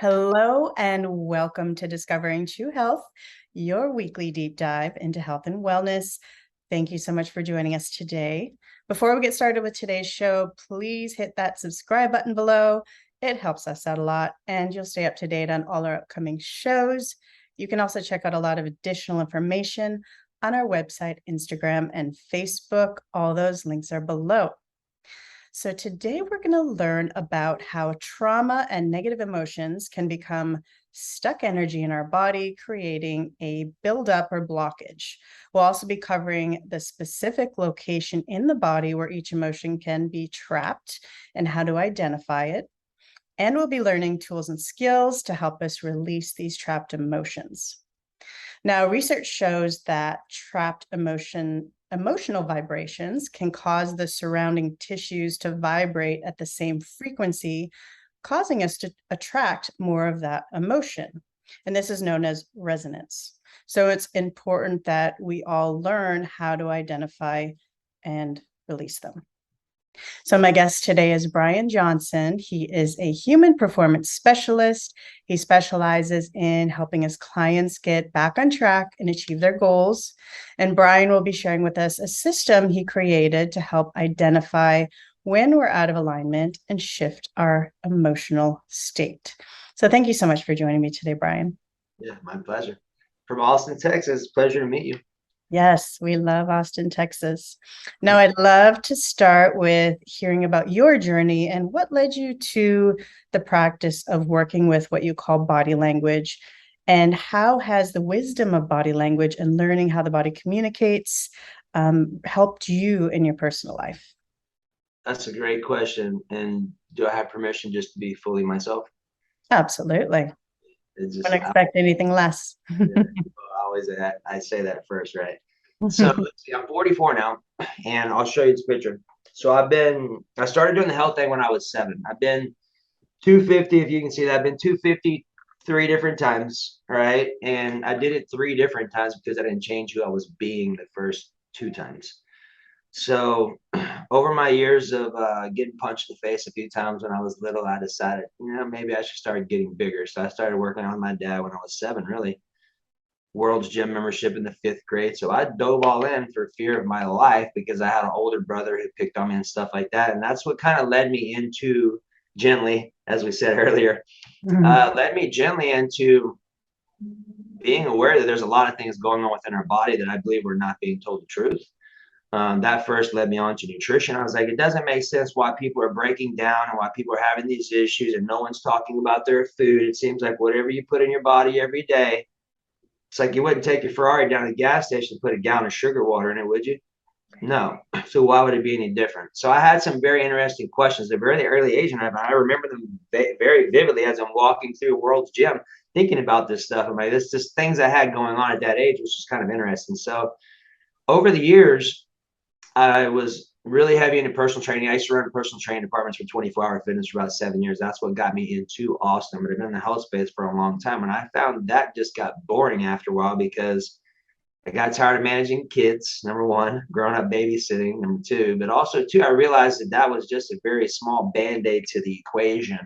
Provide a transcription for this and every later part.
Hello and welcome to Discovering True Health, your weekly deep dive into health and wellness. Thank you so much for joining us today. Before we get started with today's show, please hit that subscribe button below. It helps us out a lot, and you'll stay up to date on all our upcoming shows. You can also check out a lot of additional information on our website, Instagram, and Facebook. All those links are below. So today we're going to learn about how trauma and negative emotions can become stuck energy in our body, creating a buildup or blockage. We'll also be covering the specific location in the body where each emotion can be trapped and how to identify it. And we'll be learning tools and skills to help us release these trapped emotions. Now, research shows that trapped emotional vibrations can cause the surrounding tissues to vibrate at the same frequency, causing us to attract more of that emotion. And this is known as resonance. So it's important that we all learn how to identify and release them. So my guest today is Brian Johnson. He is a human performance specialist. He specializes in helping his clients get back on track and achieve their goals. And Brian will be sharing with us a system he created to help identify when we're out of alignment and shift our emotional state. So thank you so much for joining me today, Brian. Yeah, my pleasure. From Austin, Texas. Pleasure to meet you. Yes, we love Austin, Texas. Now, I'd love to start with hearing about your journey and what led you to the practice of working with what you call body language, and how has the wisdom of body language and learning how the body communicates helped you in your personal life? That's a great question. And do I have permission just to be fully myself? Absolutely. It's just, Wouldn't expect anything less. yeah, I always I say that first, right? So let's see, I'm 44 now, and I'll show you this picture. So I started doing the health thing when I was 7. I've been 250, if you can see that. I've been 250 3 different times, all right? And I did it 3 different times because I didn't change who I was being the first 2 times. So over my years of getting punched in the face a few times when I was little, I decided, maybe I should start getting bigger. So I started working on my dad when I was 7, really. World's gym membership in the 5th grade. So I dove all in for fear of my life because I had an older brother who picked on me and stuff like that. And that's what kind of led me into gently, as we said earlier, led me gently into being aware that there's a lot of things going on within our body that I believe we're not being told the truth. That first led me on to nutrition. I was like, it doesn't make sense why people are breaking down and why people are having these issues and no one's talking about their food. It seems like whatever you put in your body every day, it's like you wouldn't take your Ferrari down to the gas station and put a gallon of sugar water in it, would you? No. So why would it be any different? So I had some very interesting questions at a very early age, and I remember them very vividly as I'm walking through World's Gym, thinking about this stuff. I'm like, this just things I had going on at that age, which is kind of interesting. So over the years, I was really heavy into personal training. I used to run personal training departments for 24-hour fitness for about 7 years. That's what got me into Austin. But I've been in the health space for a long time. And I found that just got boring after a while because I got tired of managing kids, number one, growing up babysitting, number two. But also, too, I realized that that was just a very small band-aid to the equation.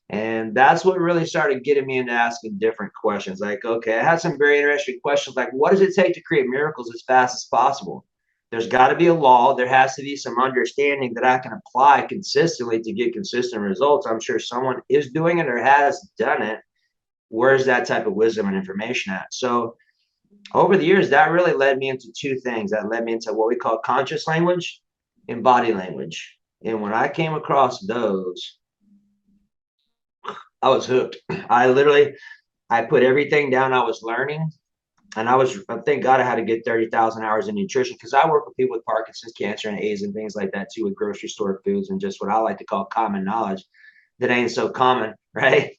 And that's what really started getting me into asking different questions. Like, okay, I had some very interesting questions like, what does it take to create miracles as fast as possible? There's got to be a law. There has to be some understanding that I can apply consistently to get consistent results. I'm sure someone is doing it or has done it. Where's that type of wisdom and information at? So over the years, that really led me into 2 things. That led me into what we call conscious language and body language. And when I came across those, I was hooked. I put everything down I was learning. And thank God I had to get 30,000 hours in nutrition because I work with people with Parkinson's, cancer, and AIDS and things like that too, with grocery store foods and just what I like to call common knowledge that ain't so common, right?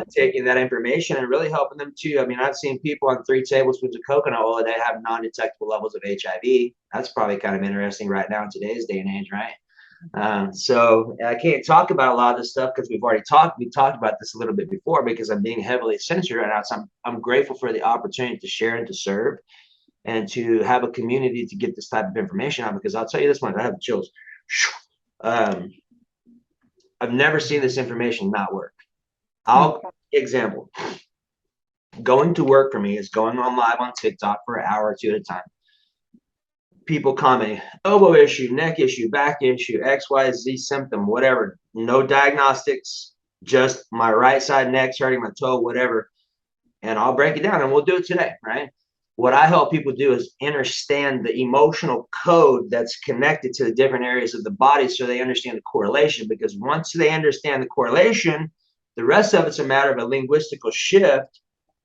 Taking that information and really helping them too. I mean, I've seen people on 3 tablespoons of coconut oil that have non-detectable levels of HIV. That's probably kind of interesting right now in today's day and age, right? So I can't talk about a lot of this stuff because we talked about this a little bit before because I'm being heavily censored right now. So I'm grateful for the opportunity to share and to serve and to have a community to get this type of information out, because I'll tell you this one, I have chills. I've never seen this information not work. I'll Example, going to work for me is going on live on TikTok for an hour or two at a time. People commenting, elbow issue, neck issue, back issue, XYZ symptom, whatever. No diagnostics, just my right side neck's hurting, my toe, whatever. And I'll break it down and we'll do it today, right? What I help people do is understand the emotional code that's connected to the different areas of the body so they understand the correlation. Because once they understand the correlation, the rest of it's a matter of a linguistical shift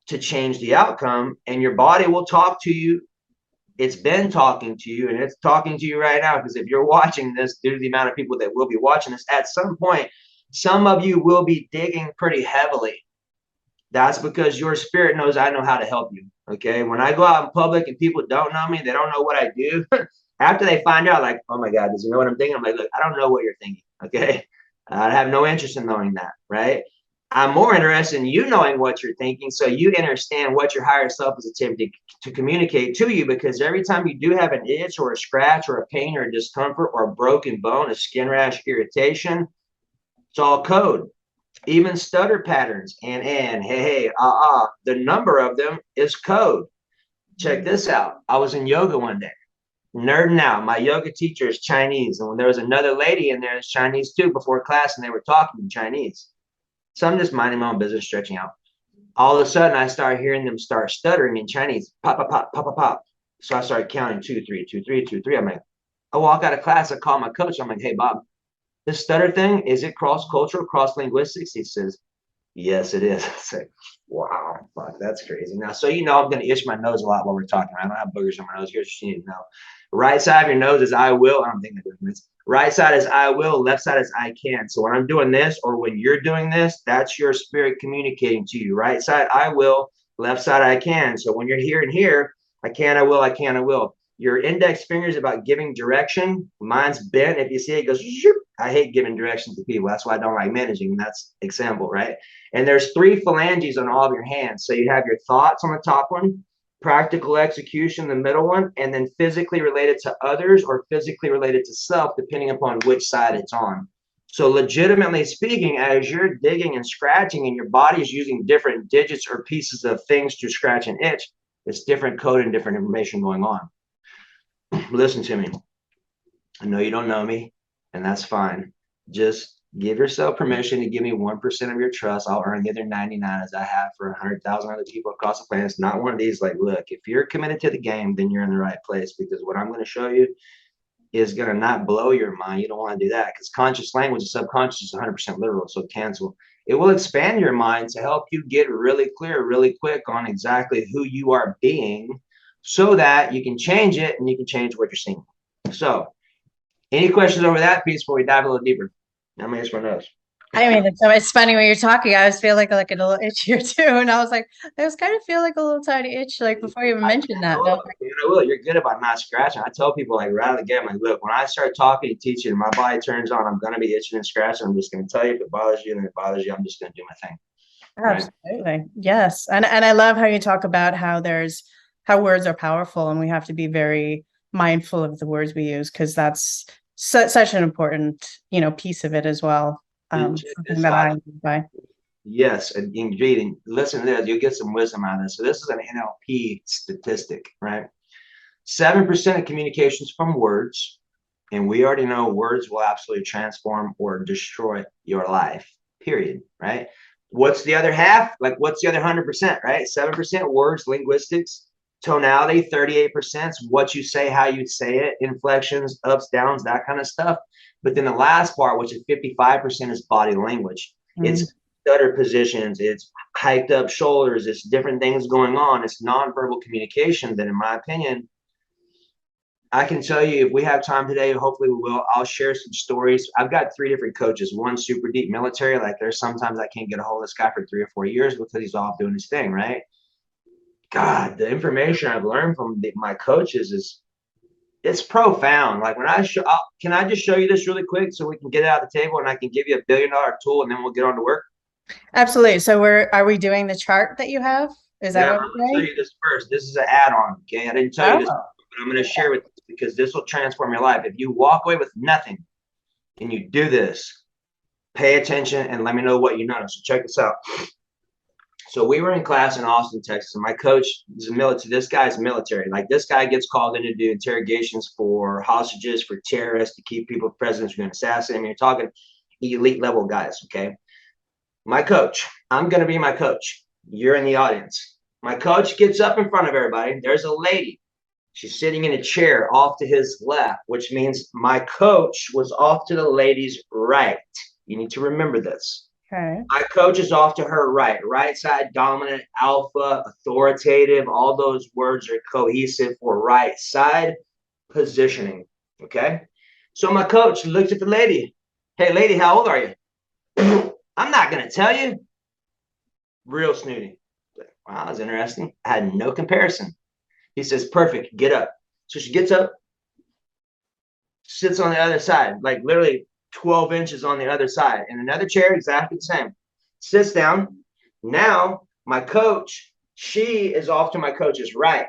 to change the outcome, and your body will talk to you. It's been talking to you, and it's talking to you right now, because if you're watching this, due to the amount of people that will be watching this, at some point, some of you will be digging pretty heavily. That's because your spirit knows I know how to help you. Okay. When I go out in public and people don't know me, they don't know what I do. After they find out, like, oh my God, does he know what I'm thinking? I'm like, look, I don't know what you're thinking. Okay. I have no interest in knowing that. Right. I'm more interested in you knowing what you're thinking, so you understand what your higher self is attempting to communicate to you. Because every time you do have an itch or a scratch or a pain or a discomfort or a broken bone, a skin rash, irritation, it's all code. Even stutter patterns and hey, the number of them is code. Check this out. I was in yoga one day, nerding out. My yoga teacher is Chinese, and when there was another lady in there that's Chinese too before class, and they were talking in Chinese. So I'm just minding my own business, stretching out. All of a sudden, I started hearing them start stuttering in Chinese. Pop, pop, pop, pop, pop, pop. So I started counting 2, 3, 2, 3, 2, 3. I'm like, I walk out of class. I call my coach. I'm like, hey, Bob, this stutter thing, is it cross-cultural, cross-linguistics? He says, yes, it is. I said, wow, fuck, that's crazy. Now, so you know I'm going to itch my nose a lot while we're talking. I don't have boogers on my nose. Here's what you need to know. Right side of your nose is I will. I don't think I'm doing this. Right side is I will. Left side is I can. So when I'm doing this, or when you're doing this, that's your spirit communicating to you. Right side, I will. Left side, I can. So when you're here and here, I can, I will, I can, I will. Your index finger is about giving direction. Mine's bent. If you see it, it goes, zoop. I hate giving directions to people. That's why I don't like managing. That's example, right? And there's 3 phalanges on all of your hands. So you have your thoughts on the top one, practical execution, the middle one, and then physically related to others or physically related to self, depending upon which side it's on. So legitimately speaking, as you're digging and scratching and your body is using different digits or pieces of things to scratch and itch, it's different code and different information going on. Listen to me. I know you don't know me, and that's fine. Just give yourself permission to give me 1% of your trust. I'll earn the other 99 as I have for 100,000 other people across the planet. It's not one of these like, look, if you're committed to the game, then you're in the right place, because what I'm going to show you is going to not blow your mind. You don't want to do that, because conscious language and subconscious is 100% literal, so cancel. It will expand your mind to help you get really clear really quick on exactly who you are being, so that you can change it and you can change what you're seeing. So any questions over that piece before we dive a little deeper? I'm gonna itch my nose. I mean, it's funny when you're talking. I was feeling like a little itchier too, and I was like, I was kind of feel like a little tiny itch, like before you even mentioned that. You're good about not scratching. I tell people like right out of the gate, I'm like, look, when I start talking and teaching, my body turns on. I'm gonna be itching and scratching. I'm just gonna tell you if it bothers you, and if it bothers you, I'm just gonna do my thing. Absolutely, yes, and I love how you talk about how words are powerful, and we have to be very mindful of the words we use, because that's such an important piece of it as well. That I live by. Yes, and indeed, and listen to this, you'll get some wisdom out of this. So this is an NLP statistic, right? 7% of communications from words, and we already know words will absolutely transform or destroy your life, period, right? What's the other half? Like, what's the other 100%, right? 7% words, linguistics, tonality, 38% what you say, how you say it, inflections, ups, downs, that kind of stuff. But then the last part, which is 55%, is body language. It's stutter positions, it's hiked up shoulders, it's different things going on. It's nonverbal communication that, in my opinion, I can tell you, if we have time today, hopefully we will, I'll share some stories. I've got 3 different coaches. One super deep military. Like, there's sometimes I can't get a hold of this guy for 3 or 4 years because he's off doing his thing, right? God, the information I've learned from my coaches it's profound. Like, when can I just show you this really quick so we can get it out of the table and I can give you a $1 billion tool and then we'll get on to work? Absolutely. So are we doing the chart that you have? Is that what I'm going to show you this first. This is an add-on. Okay. I didn't tell you this, but I'm going to share with you because this will transform your life. If you walk away with nothing and you do this, pay attention and let me know what you notice. So check this out. So we were in class in Austin, Texas, and my coach is a military. This guy's military. Like, this guy gets called in to do interrogations for hostages, for terrorists, to keep people, presidents who are going to assassinate. I mean, you're talking elite level guys. Okay. My coach, I'm going to be my coach. You're in the audience. My coach gets up in front of everybody. There's a lady. She's sitting in a chair off to his left, which means my coach was off to the lady's right. You need to remember this. Okay. My coach is off to her right. Right side, dominant, alpha, authoritative. All those words are cohesive for right side positioning. Okay. So my coach looks at the lady. Hey, lady, how old are you? I'm not going to tell you. Real snooty. Wow, that's interesting. I had no comparison. He says, perfect, get up. So she gets up, sits on the other side, like literally 12 inches on the other side, in another chair, exactly the same. Sits down. Now, my coach, she is off to my coach's right.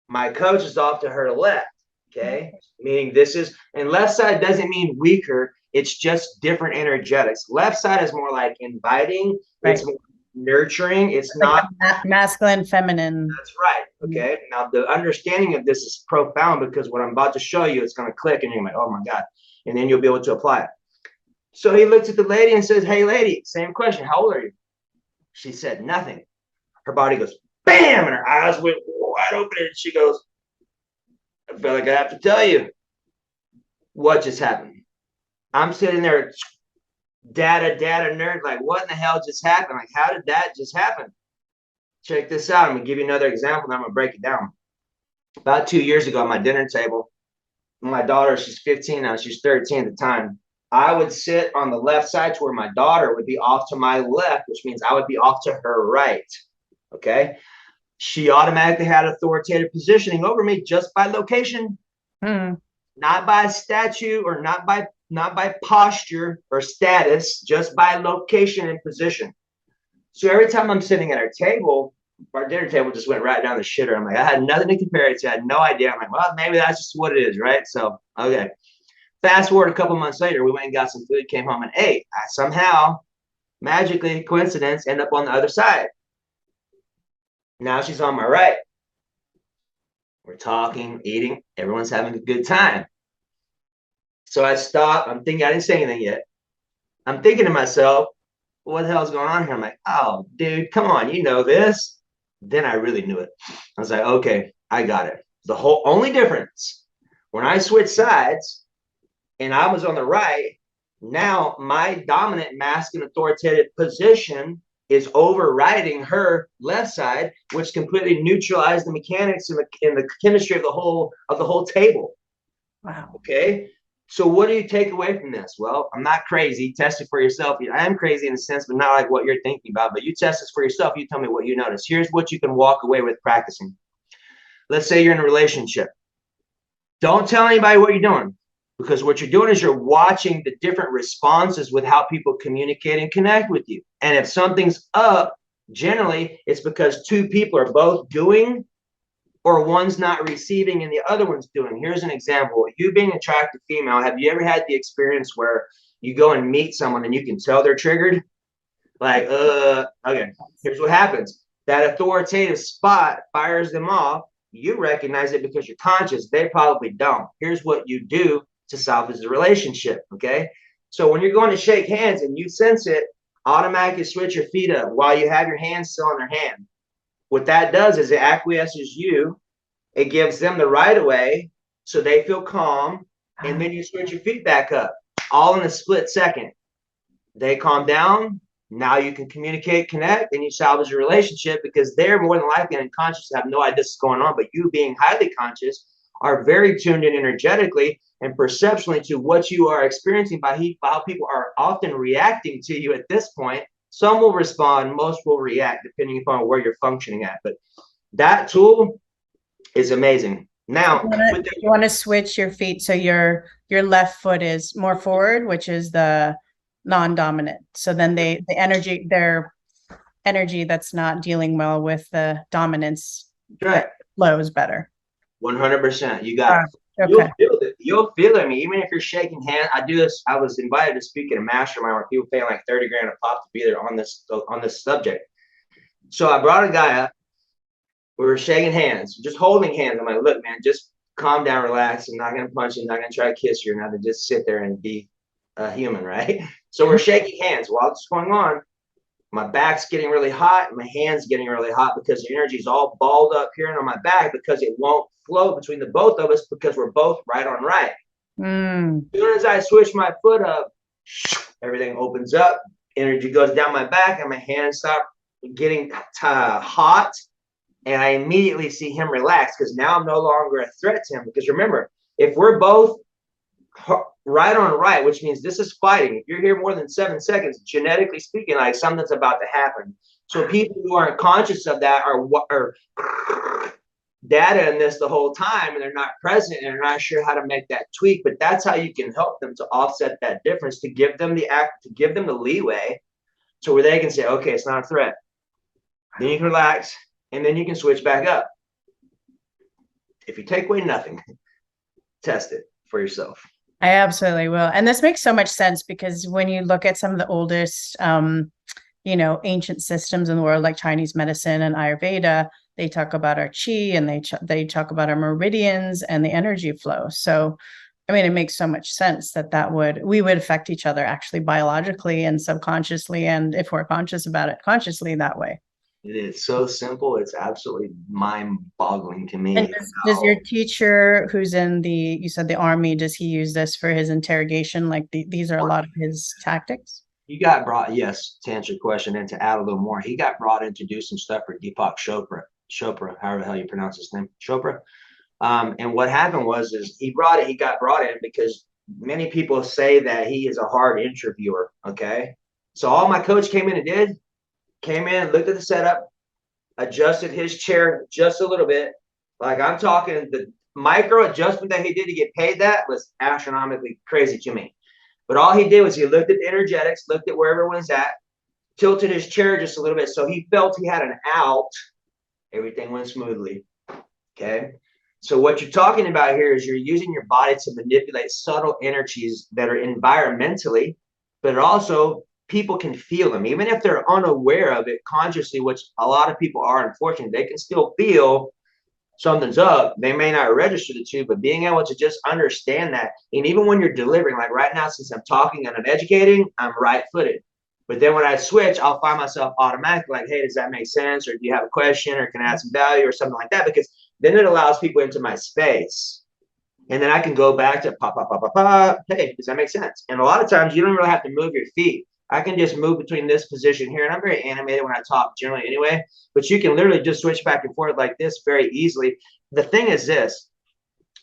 My coach is off to her left. Okay. Meaning this is, and left side doesn't mean weaker. It's just different energetics. Left side is more like inviting. Right. It's more nurturing. It's like not masculine, feminine. That's right. Okay. Now the understanding of this is profound, because what I'm about to show you, it's going to click and you're like, oh my God. And then you'll be able to apply it. So he looks at the lady and says, hey lady, same question. How old are you? She said nothing. Her body goes bam, and her eyes went wide open, and she goes, I feel like I have to tell you what just happened. I'm sitting there, data nerd, like, what in the hell just happened? Like, how did that just happen? Check this out. I'm gonna give you another example, and I'm gonna break it down. About 2 years ago at my dinner table, my daughter, she's 15 now, she's 13 at the time. I would sit on the left side to where my daughter would be off to my left, which means I would be off to her right. Okay. She automatically had authoritative positioning over me just by location, not by statue, or not by posture or status, just by location and position. So every time I'm sitting at our table, our dinner table just went right down the shitter. I'm like, I had nothing to compare it to. I had no idea. I'm like, well, maybe that's just what it is, right? So, okay. Fast forward a couple months later, we went and got some food, came home and ate. I somehow, magically, coincidence, end up on the other side. Now she's on my right. We're talking, eating, everyone's having a good time. So I stop. I'm thinking, I didn't say anything yet. I'm thinking to myself, what the hell's going on here? I'm like, oh, dude, come on, you know this. Then I really knew it. I was like, okay, I got it. The whole only difference, when I switched sides and I was on the right, now my dominant masculine authoritative position is overriding her left side, which completely neutralized the mechanics and the chemistry of the whole table. Wow. Okay. So what do you take away from this? Well, I'm not crazy. Test it for yourself. I am crazy in a sense, but not like what you're thinking about. But you test this for yourself. You tell me what you notice. Here's what you can walk away with practicing. Let's say you're in a relationship. Don't tell anybody what you're doing, because what you're doing is you're watching the different responses with how people communicate and connect with you. And if something's up, generally it's because two people are both doing, or one's not receiving and the other one's doing. Here's an example. You being attracted female, have you ever had the experience where you go and meet someone and you can tell they're triggered? Like, okay, here's what happens. That authoritative spot fires them off. You recognize it because you're conscious. They probably don't. Here's what you do to salvage the relationship, okay? So when you're going to shake hands and you sense it, automatically switch your feet up while you have your hands still in their hand. What that does is it acquiesces you. It gives them the right of way so they feel calm, and then you switch your feet back up, all in a split second. They calm down. Now you can communicate, connect, and you salvage your relationship, because they're more than likely unconscious, have no idea this is going on. But you, being highly conscious, are very tuned in energetically and perceptually to what you are experiencing by how people are often reacting to you at this point. Some will respond, most will react, depending upon where you're functioning at. But that tool is amazing. Now, you want to switch your feet so your left foot is more forward, which is the non-dominant. So then their energy that's not dealing well with the dominance flows better. 100%. You got it. Okay. You'll feel it. You'll feel it. I mean, even if you're shaking hands, I do this. I was invited to speak at a mastermind where people pay like 30 grand a pop to be there on this subject. So I brought a guy up. We were shaking hands, just holding hands. I'm like, look, man, just calm down, relax. I'm not gonna punch you, I'm not gonna try to kiss you, or nothing. Just sit there and be a human, right? So we're shaking hands while it's going on. My back's getting really hot, and my hand's getting really hot because the energy's all balled up here and on my back because it won't flow between the both of us because we're both right on right. As soon as I switch my foot up, everything opens up, energy goes down my back, and my hands stop getting hot. And I immediately see him relax because now I'm no longer a threat to him. Because remember, if we're both right on right, which means this is fighting. If you're here more than 7 seconds, genetically speaking, like something's about to happen. So people who aren't conscious of that are data in this the whole time, and they're not present, and they're not sure how to make that tweak. But that's how you can help them to offset that difference, to give them the leeway to where they can say, okay, it's not a threat. Then you can relax, and then you can switch back up. If you take away nothing, test it for yourself. I absolutely will. And this makes so much sense because when you look at some of the oldest, ancient systems in the world, like Chinese medicine and Ayurveda, they talk about our chi and they talk about our meridians and the energy flow. So, I mean, it makes so much sense that we would affect each other actually biologically and subconsciously. And if we're conscious about it, consciously that way. It is so simple. It's absolutely mind-boggling to me. And does your teacher who's in you said the army, does he use this for his interrogation? Like these are a lot of his tactics? He got brought, yes, to answer your question and to add a little more, he got brought in to do some stuff for Deepak Chopra, however the hell you pronounce his name, Chopra. And what happened is he got brought in because many people say that he is a hard interviewer. Okay. So all my coach came in, looked at the setup, adjusted his chair just a little bit. Like I'm talking, the micro adjustment that he did to get paid that was astronomically crazy to me. But all he did was he looked at the energetics, looked at where everyone's at, tilted his chair just a little bit so he felt he had an out. Everything went smoothly. Okay. So what you're talking about here is you're using your body to manipulate subtle energies that are environmentally, but also people can feel them. Even if they're unaware of it consciously, which a lot of people are, unfortunately, they can still feel something's up. They may not register the two, but being able to just understand that. And even when you're delivering, like right now, since I'm talking and I'm educating, I'm right-footed. But then when I switch, I'll find myself automatically like, hey, does that make sense? Or do you have a question or can I add some value or something like that? Because then it allows people into my space. And then I can go back to pop, pop, pop, pop, pop. Hey, does that make sense? And a lot of times you don't really have to move your feet. I can just move between this position here. And I'm very animated when I talk generally anyway, but you can literally just switch back and forth like this very easily. The thing is this,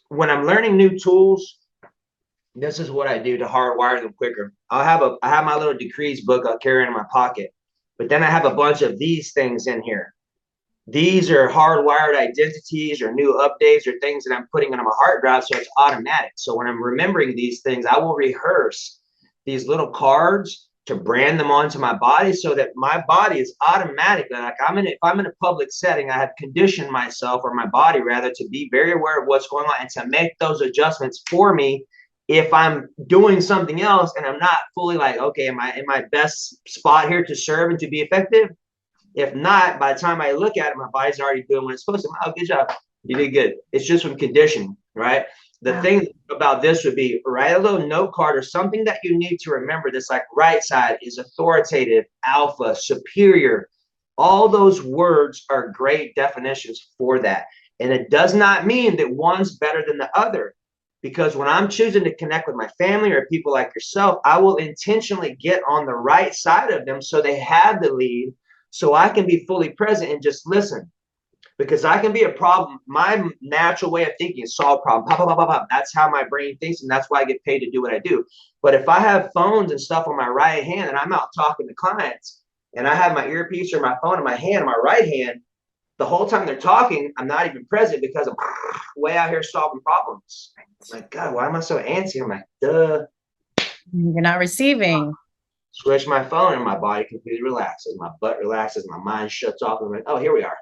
when I'm learning new tools, this is what I do to hardwire them quicker. I have my little decrees book I'll carry in my pocket, but then I have a bunch of these things in here. These are hardwired identities or new updates or things that I'm putting on my hard drive, so it's automatic. So when I'm remembering these things, I will rehearse these little cards to brand them onto my body so that my body is automatically like if I'm in a public setting, I have conditioned myself or my body rather to be very aware of what's going on and to make those adjustments for me if I'm doing something else and I'm not fully like, okay, am I in my best spot here to serve and to be effective? If not, by the time I look at it, my body's already doing what it's supposed to. Oh, good job. You did good. It's just from conditioning, right? The thing about this would be write a little note card or something that you need to remember. This like right side is authoritative, alpha, superior. All those words are great definitions for that. And it does not mean that one's better than the other. Because when I'm choosing to connect with my family or people like yourself, I will intentionally get on the right side of them so they have the lead, so I can be fully present and just listen. Because I can be a problem. My natural way of thinking is solve problem. Pop, pop, pop, pop, pop. That's how my brain thinks, and that's why I get paid to do what I do. But if I have phones and stuff on my right hand and I'm out talking to clients and I have my earpiece or my phone in my hand, my right hand, the whole time they're talking, I'm not even present because I'm way out here solving problems. I'm like, God, why am I so antsy? I'm like, duh. You're not receiving. Switch my phone and my body completely relaxes. My butt relaxes. My mind shuts off. I'm like, oh, here we are.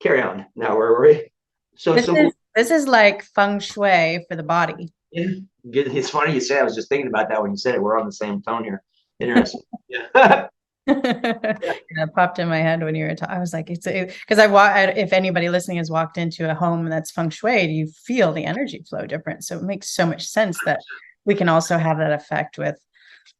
Carry on. Now, where were we? So this is like feng shui for the body. Yeah. It's funny you say. I was just thinking about that when you said it. We're on the same tone here. Interesting. Yeah. Yeah, it popped in my head when you were talking. I was like, because if anybody listening has walked into a home that's feng shui, you feel the energy flow different. So it makes so much sense that we can also have that effect with,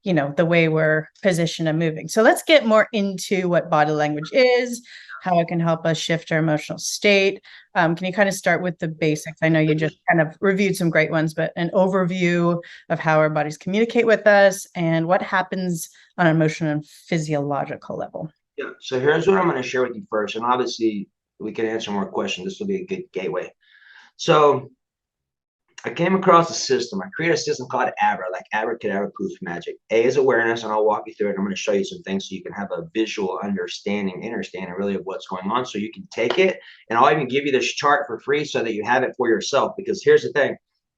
the way we're positioned and moving. So let's get more into what body language is, how it can help us shift our emotional state. Can you kind of start with the basics? I know you just kind of reviewed some great ones, but an overview of how our bodies communicate with us and what happens on an emotional and physiological level. Yeah. So here's what I'm going to share with you first. And obviously, we can answer more questions. This will be a good gateway. So I came across a system. I created a system called ABRA, like abracadabra poof magic. A is awareness, and I'll walk you through it. I'm going to show you some things so you can have a visual understanding really of what's going on. So you can take it, and I'll even give you this chart for free so that you have it for yourself. Because here's the thing.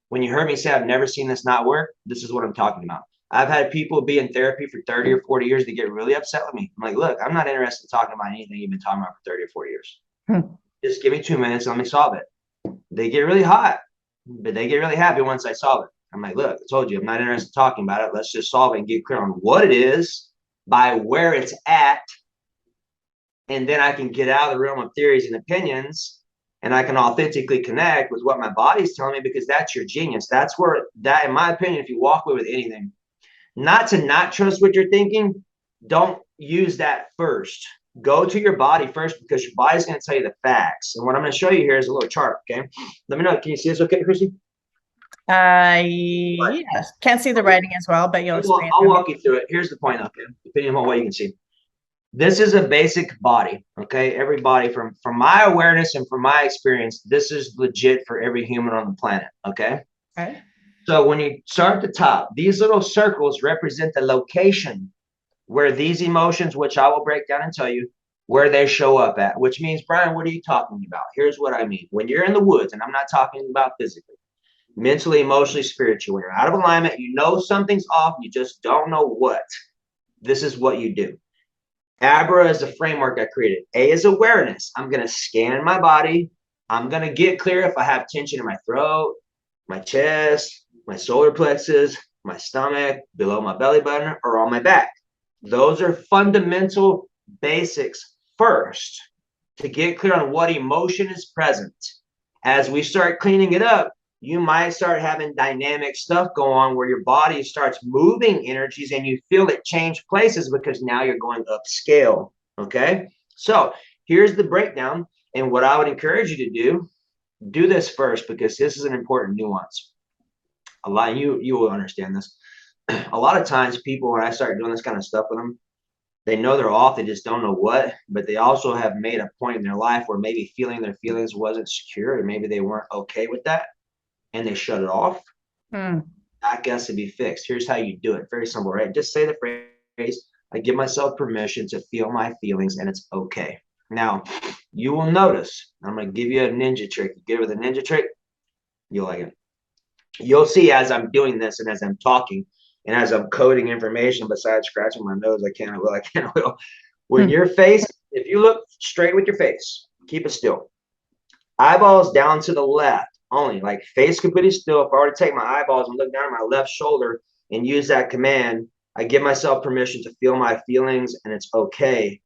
When you heard me say I've never seen this not work, this is what I'm talking about. I've had people be in therapy for 30 or 40 years. They get really upset with me. I'm like, look, I'm not interested in talking about anything you've been talking about for 30 or 40 years. Just give me 2 minutes and let me solve it. They get really hot, but they get really happy once I solve it. I'm like, look, I told you, I'm not interested in talking about it. Let's just solve it and get clear on what it is, by where it's at. And then I can get out of the realm of theories and opinions, and I can authentically connect with what my body's telling me, because that's your genius. That's where that, in my opinion, if you walk away with anything, not to not trust what you're thinking, don't use that first. Go to your body first, because your body's going to tell you the facts. And what I'm going to show you here is a little chart. Okay. Let me know. Can you see this okay, Chrissy? Yes. Can't see the writing as well, but I'll walk you through it. Here's the point, okay? Depending on what you can see. This is a basic body, okay? Every body, from my awareness and from my experience, this is legit for every human on the planet, okay? Okay. So when you start at the top, these little circles represent the location where these emotions, which I will break down and tell you, where they show up at, which means, Brian, what are you talking about? Here's what I mean. When you're in the woods, and I'm not talking about physically, mentally, emotionally, spiritually, when you're out of alignment, you know something's off, you just don't know what. This is what you do. ABRA is the framework I created. A is awareness. I'm going to scan my body. I'm going to get clear if I have tension in my throat, my chest, my solar plexus, my stomach, below my belly button, or on my back. Those are fundamental basics first to get clear on what emotion is present. As we start cleaning it up, you might start having dynamic stuff go on where your body starts moving energies and you feel it change places, because now you're going upscale. Okay. So here's the breakdown. And what I would encourage you to do this first, because this is an important nuance. A lot, you will understand this. A lot of times people, when I start doing this kind of stuff with them, they know they're off. They just don't know what, but they also have made a point in their life where maybe feeling their feelings wasn't secure, or maybe they weren't okay with that, and they shut it off. That has to be fixed. Here's how you do it. Very simple, right? Just say the phrase, I give myself permission to feel my feelings, and it's okay. Now, you will notice, I'm going to give you a ninja trick. You get it with a ninja trick, you'll like it. You'll see as I'm doing this and as I'm talking and as I'm coding information, besides scratching my nose, I can't will. When your face, if you look straight with your face, keep it still. Eyeballs down to the left only, like face completely still. If I were to take my eyeballs and look down at my left shoulder and use that command, I give myself permission to feel my feelings, and it's okay.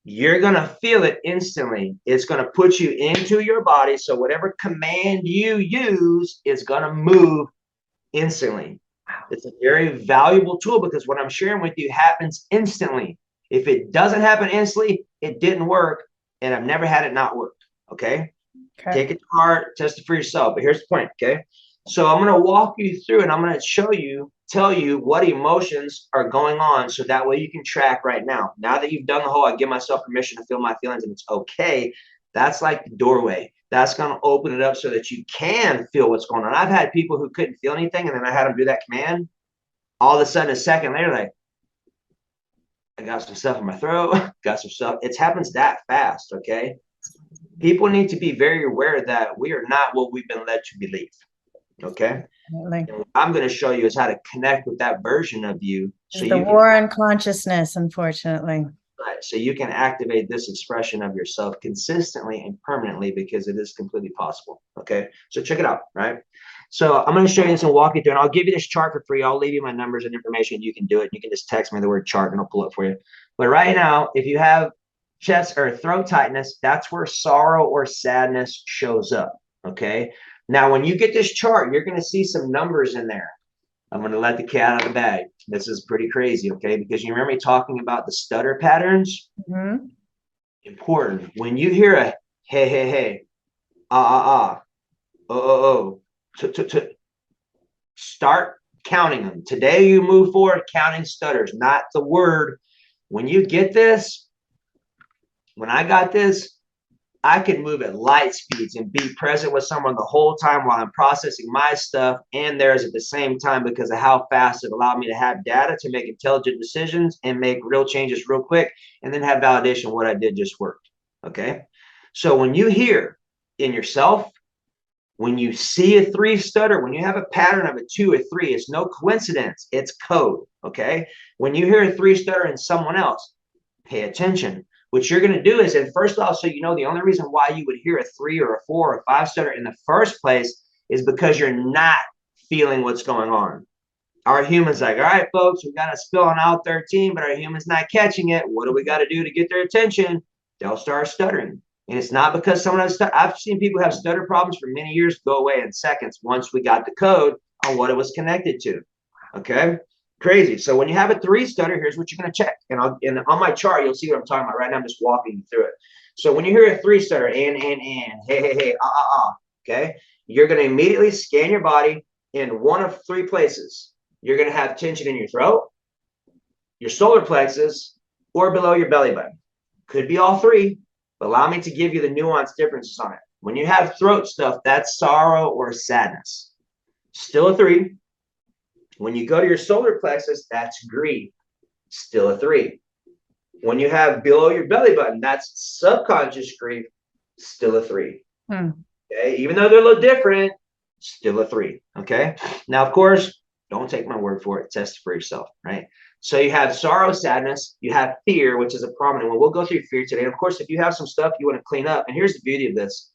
You're going to feel it instantly. It's going to put you into your body. So whatever command you use is going to move instantly. It's a very valuable tool, because what I'm sharing with you happens instantly. If it doesn't happen instantly, it didn't work, and I've never had it not work. Okay. Take it to heart, test it for yourself. But here's the point, okay? So I'm going to walk you through, and I'm going to tell you what emotions are going on, so that way you can track right now. Now that you've done the whole, I give myself permission to feel my feelings and it's okay, that's like the doorway. That's going to open it up so that you can feel what's going on. I've had people who couldn't feel anything, and then I had them do that command. All of a sudden, a second later, like, I got some stuff in my throat, got some stuff. It happens that fast, okay? People need to be very aware that we are not what we've been led to believe. Okay. And what I'm going to show you is how to connect with that version of you. So the war on consciousness, unfortunately. Right. So you can activate this expression of yourself consistently and permanently, because it is completely possible. Okay. So check it out. Right. So I'm going to show you this and walk you through, and I'll give you this chart for free. I'll leave you my numbers and information. You can do it. You can just text me the word chart and I'll pull it for you. But right now, if you have chest or throat tightness, that's where sorrow or sadness shows up. Okay. Now, when you get this chart, you're going to see some numbers in there. I'm going to let the cat out of the bag. This is pretty crazy. Okay. Because you remember me talking about the stutter patterns? Mm-hmm. Important. When you hear a hey, hey, hey, oh, start counting them. Today, you move forward counting stutters, not the word. When you get this, when I got this, I can move at light speeds and be present with someone the whole time while I'm processing my stuff and theirs at the same time because of how fast it allowed me to have data to make intelligent decisions and make real changes real quick and then have validation what I did just worked. Okay. So when you hear in yourself, when you see a 3 stutter, when you have a pattern of a 2 or 3, it's no coincidence. It's code. Okay. When you hear a 3 stutter in someone else, pay attention. What you're going to do is, and first off, so you know, the only reason why you would hear a 3 or a 4 or a 5 stutter in the first place is because you're not feeling what's going on. Our human's like, all right, folks, we got a spill on out 13, but our human's not catching it. What do we got to do to get their attention? They'll start stuttering. And it's not because someone has I've seen people have stutter problems for many years go away in seconds once we got the code on what it was connected to. Okay. Crazy. So when you have a 3 stutter, here's what you're going to check. And on my chart, you'll see what I'm talking about right now. I'm just walking you through it. So when you hear a 3 stutter, and, hey, hey, hey, okay, you're going to immediately scan your body in one of 3 places. You're going to have tension in your throat, your solar plexus, or below your belly button. Could be all 3, but allow me to give you the nuanced differences on it. When you have throat stuff, that's sorrow or sadness. Still a 3. When you go to your solar plexus, that's grief. Still a 3. When you have below your belly button, that's subconscious grief. Still a 3. Okay. Even though they're a little different, still a 3. Okay. Now, of course, don't take my word for it. Test it for yourself. Right. So you have sorrow, sadness. You have fear, which is a prominent one. We'll go through fear today. And of course, if you have some stuff you want to clean up, and here's the beauty of this.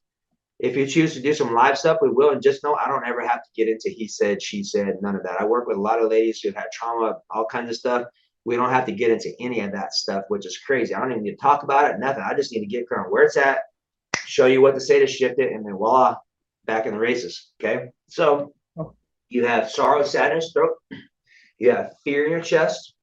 If you choose to do some live stuff, we will. And just know I don't ever have to get into he said, she said, none of that. I work with a lot of ladies who've had trauma, all kinds of stuff. We don't have to get into any of that stuff, which is crazy. I don't even need to talk about it, nothing. I just need to get clear on where it's at, show you what to say to shift it, and then voila, back in the races. Okay. So you have sorrow, sadness, throat. You have fear in your chest.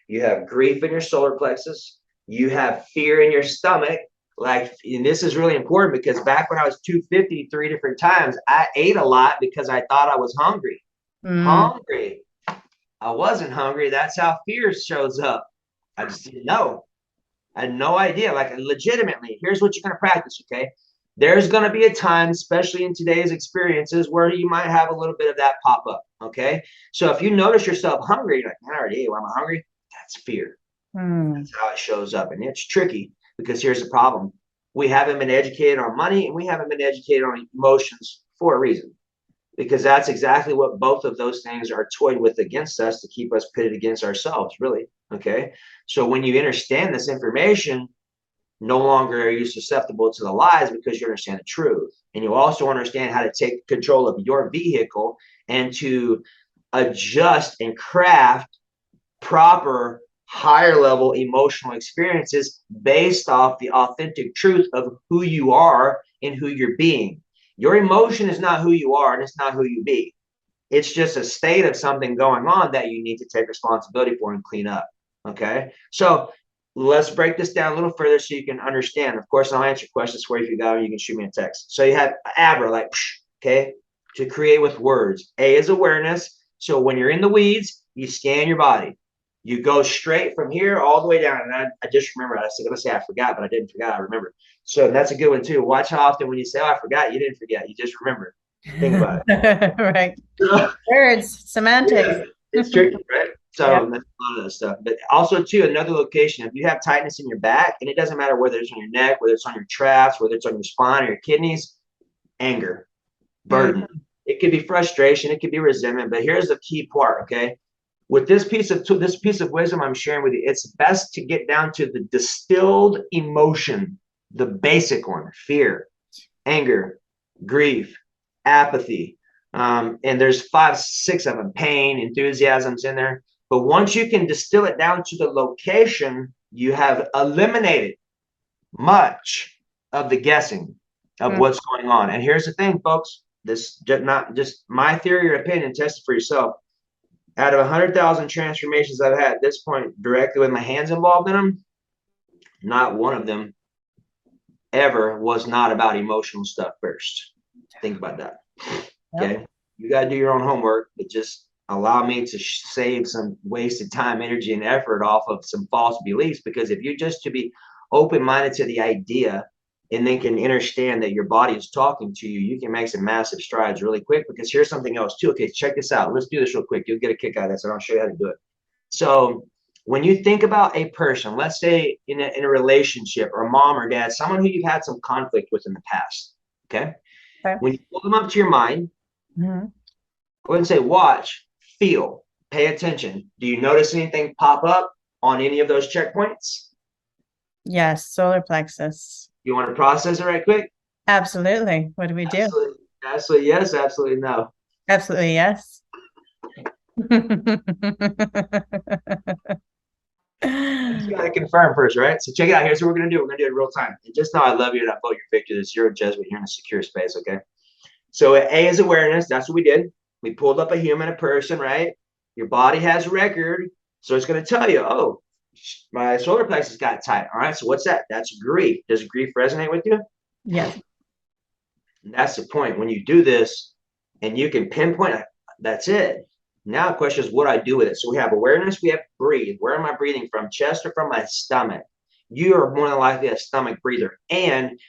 You have grief in your solar plexus. You have fear in your stomach. Like, and this is really important because back when I was 250 3 different times, I ate a lot because I thought I was hungry. Hungry. I wasn't hungry. That's how fear shows up. I just didn't know. I had no idea. Like, legitimately, here's what you're going to practice, okay? There's going to be a time, especially in today's experiences, where you might have a little bit of that pop up, okay? So if you notice yourself hungry, you're like, man, I already ate. Why am I hungry? That's fear. That's how it shows up. And it's tricky. Because here's the problem. We haven't been educated on money and we haven't been educated on emotions for a reason. Because that's exactly what both of those things are toyed with against us to keep us pitted against ourselves, really. Okay. So when you understand this information, no longer are you susceptible to the lies because you understand the truth. And you also understand how to take control of your vehicle and to adjust and craft proper higher level emotional experiences based off the authentic truth of who you are and who you're being. Your emotion is not who you are and it's not who you be. It's just a state of something going on that you need to take responsibility for and clean up. Okay. So let's break this down a little further so you can understand. Of course, I'll answer questions for you if you got them. You can shoot me a text. So you have ABRA, like, okay, to create with words. A is awareness. So when you're in the weeds, you scan your body. You go straight from here all the way down. And I just remember, I was going to say I forgot, but I didn't forget. I remember. So that's a good one too. Watch how often when you say, oh, I forgot, you didn't forget. You just remember. Think about it. Right. Words, semantics. Yeah, it's tricky, right? So that's a lot of that stuff. But also too, another location, if you have tightness in your back, and it doesn't matter whether it's on your neck, whether it's on your traps, whether it's on your spine or your kidneys, anger, burden. It could be frustration, it could be resentment. But here's the key part, okay? With this piece of wisdom I'm sharing with you, it's best to get down to the distilled emotion, the basic one: fear, anger, grief, apathy. And there's 5, 6 of them: pain, enthusiasm's in there. But once you can distill it down to the location, you have eliminated much of the guessing of what's going on. And here's the thing, folks, this not just my theory or opinion, test it for yourself. Out of 100,000 transformations I've had at this point, directly with my hands involved in them, not one of them ever was not about emotional stuff first. Think about that. Okay. You got to do your own homework, but just allow me to save some wasted time, energy, and effort off of some false beliefs. Because if you just to be open-minded to the idea and then can understand that your body is talking to you, you can make some massive strides really quick. Because here's something else too. Okay, check this out. Let's do this real quick. You'll get a kick out of this, and I'll show you how to do it. So when you think about a person, let's say in a relationship, or mom or dad, someone who you've had some conflict with in the past, okay? When you pull them up to your mind, go ahead and say, watch, feel, pay attention. Do you notice anything pop up on any of those checkpoints? Yes, solar plexus. You want to process it right quick? Absolutely. What do we do? Absolutely yes, absolutely no. Absolutely yes. You got to confirm first, right? So check it out. Here's what we're going to do. We're going to do it real time. And just know I love you and I vote your victory. This you're a Jesuit. You're in a secure space, okay? So A is awareness. That's what we did. We pulled up a human, a person, right? Your body has record. So it's going to tell you, oh, my solar plexus got tight. All right. So what's that? That's grief. Does grief resonate with you? Yes. And that's the point. When you do this and you can pinpoint, that's it. Now the question is what do I do with it? So we have awareness, we have breathe. Where am I breathing from? Chest or from my stomach? You are more than likely a stomach breather. And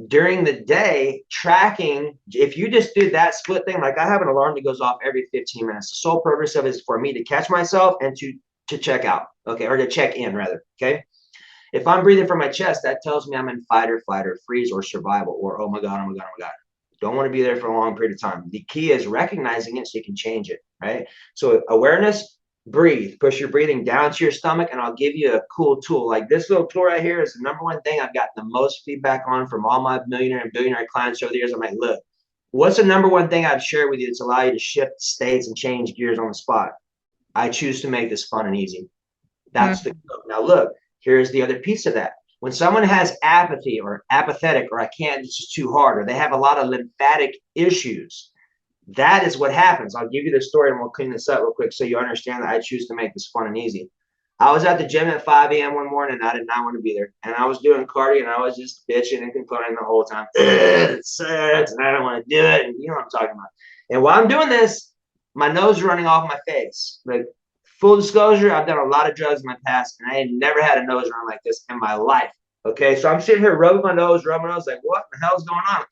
during the day, tracking, if you just do that split thing, like I have an alarm that goes off every 15 minutes. The sole purpose of it is for me to catch myself and to check out, okay, or to check in rather, okay? If I'm breathing from my chest, that tells me I'm in fight or flight or freeze or survival or oh my God, oh my God, oh my God. Don't want to be there for a long period of time. The key is recognizing it so you can change it, right? So awareness, breathe, push your breathing down to your stomach, and I'll give you a cool tool. Like this little tool right here is the number one thing I've gotten the most feedback on from all my millionaire and billionaire clients over the years. I'm like, look, what's the number one thing I've shared with you that's allow you to shift states and change gears on the spot? I choose to make this fun and easy. That's the now look, here's the other piece of that. When someone has apathy or apathetic or I can't, it's just too hard, or they have a lot of lymphatic issues, that is what happens. I'll give you the story and we'll clean this up real quick so you understand that I choose to make this fun and easy. I was at the gym at 5 a.m. one morning and I did not want to be there. And I was doing cardio and I was just bitching and complaining the whole time. It sucks and I don't want to do it. And you know what I'm talking about. And while I'm doing this, my nose is running off my face. Like, full disclosure, I've done a lot of drugs in my past, and I had never had a nose run like this in my life. Okay, so I'm sitting here rubbing my nose, like, what the hell's going on?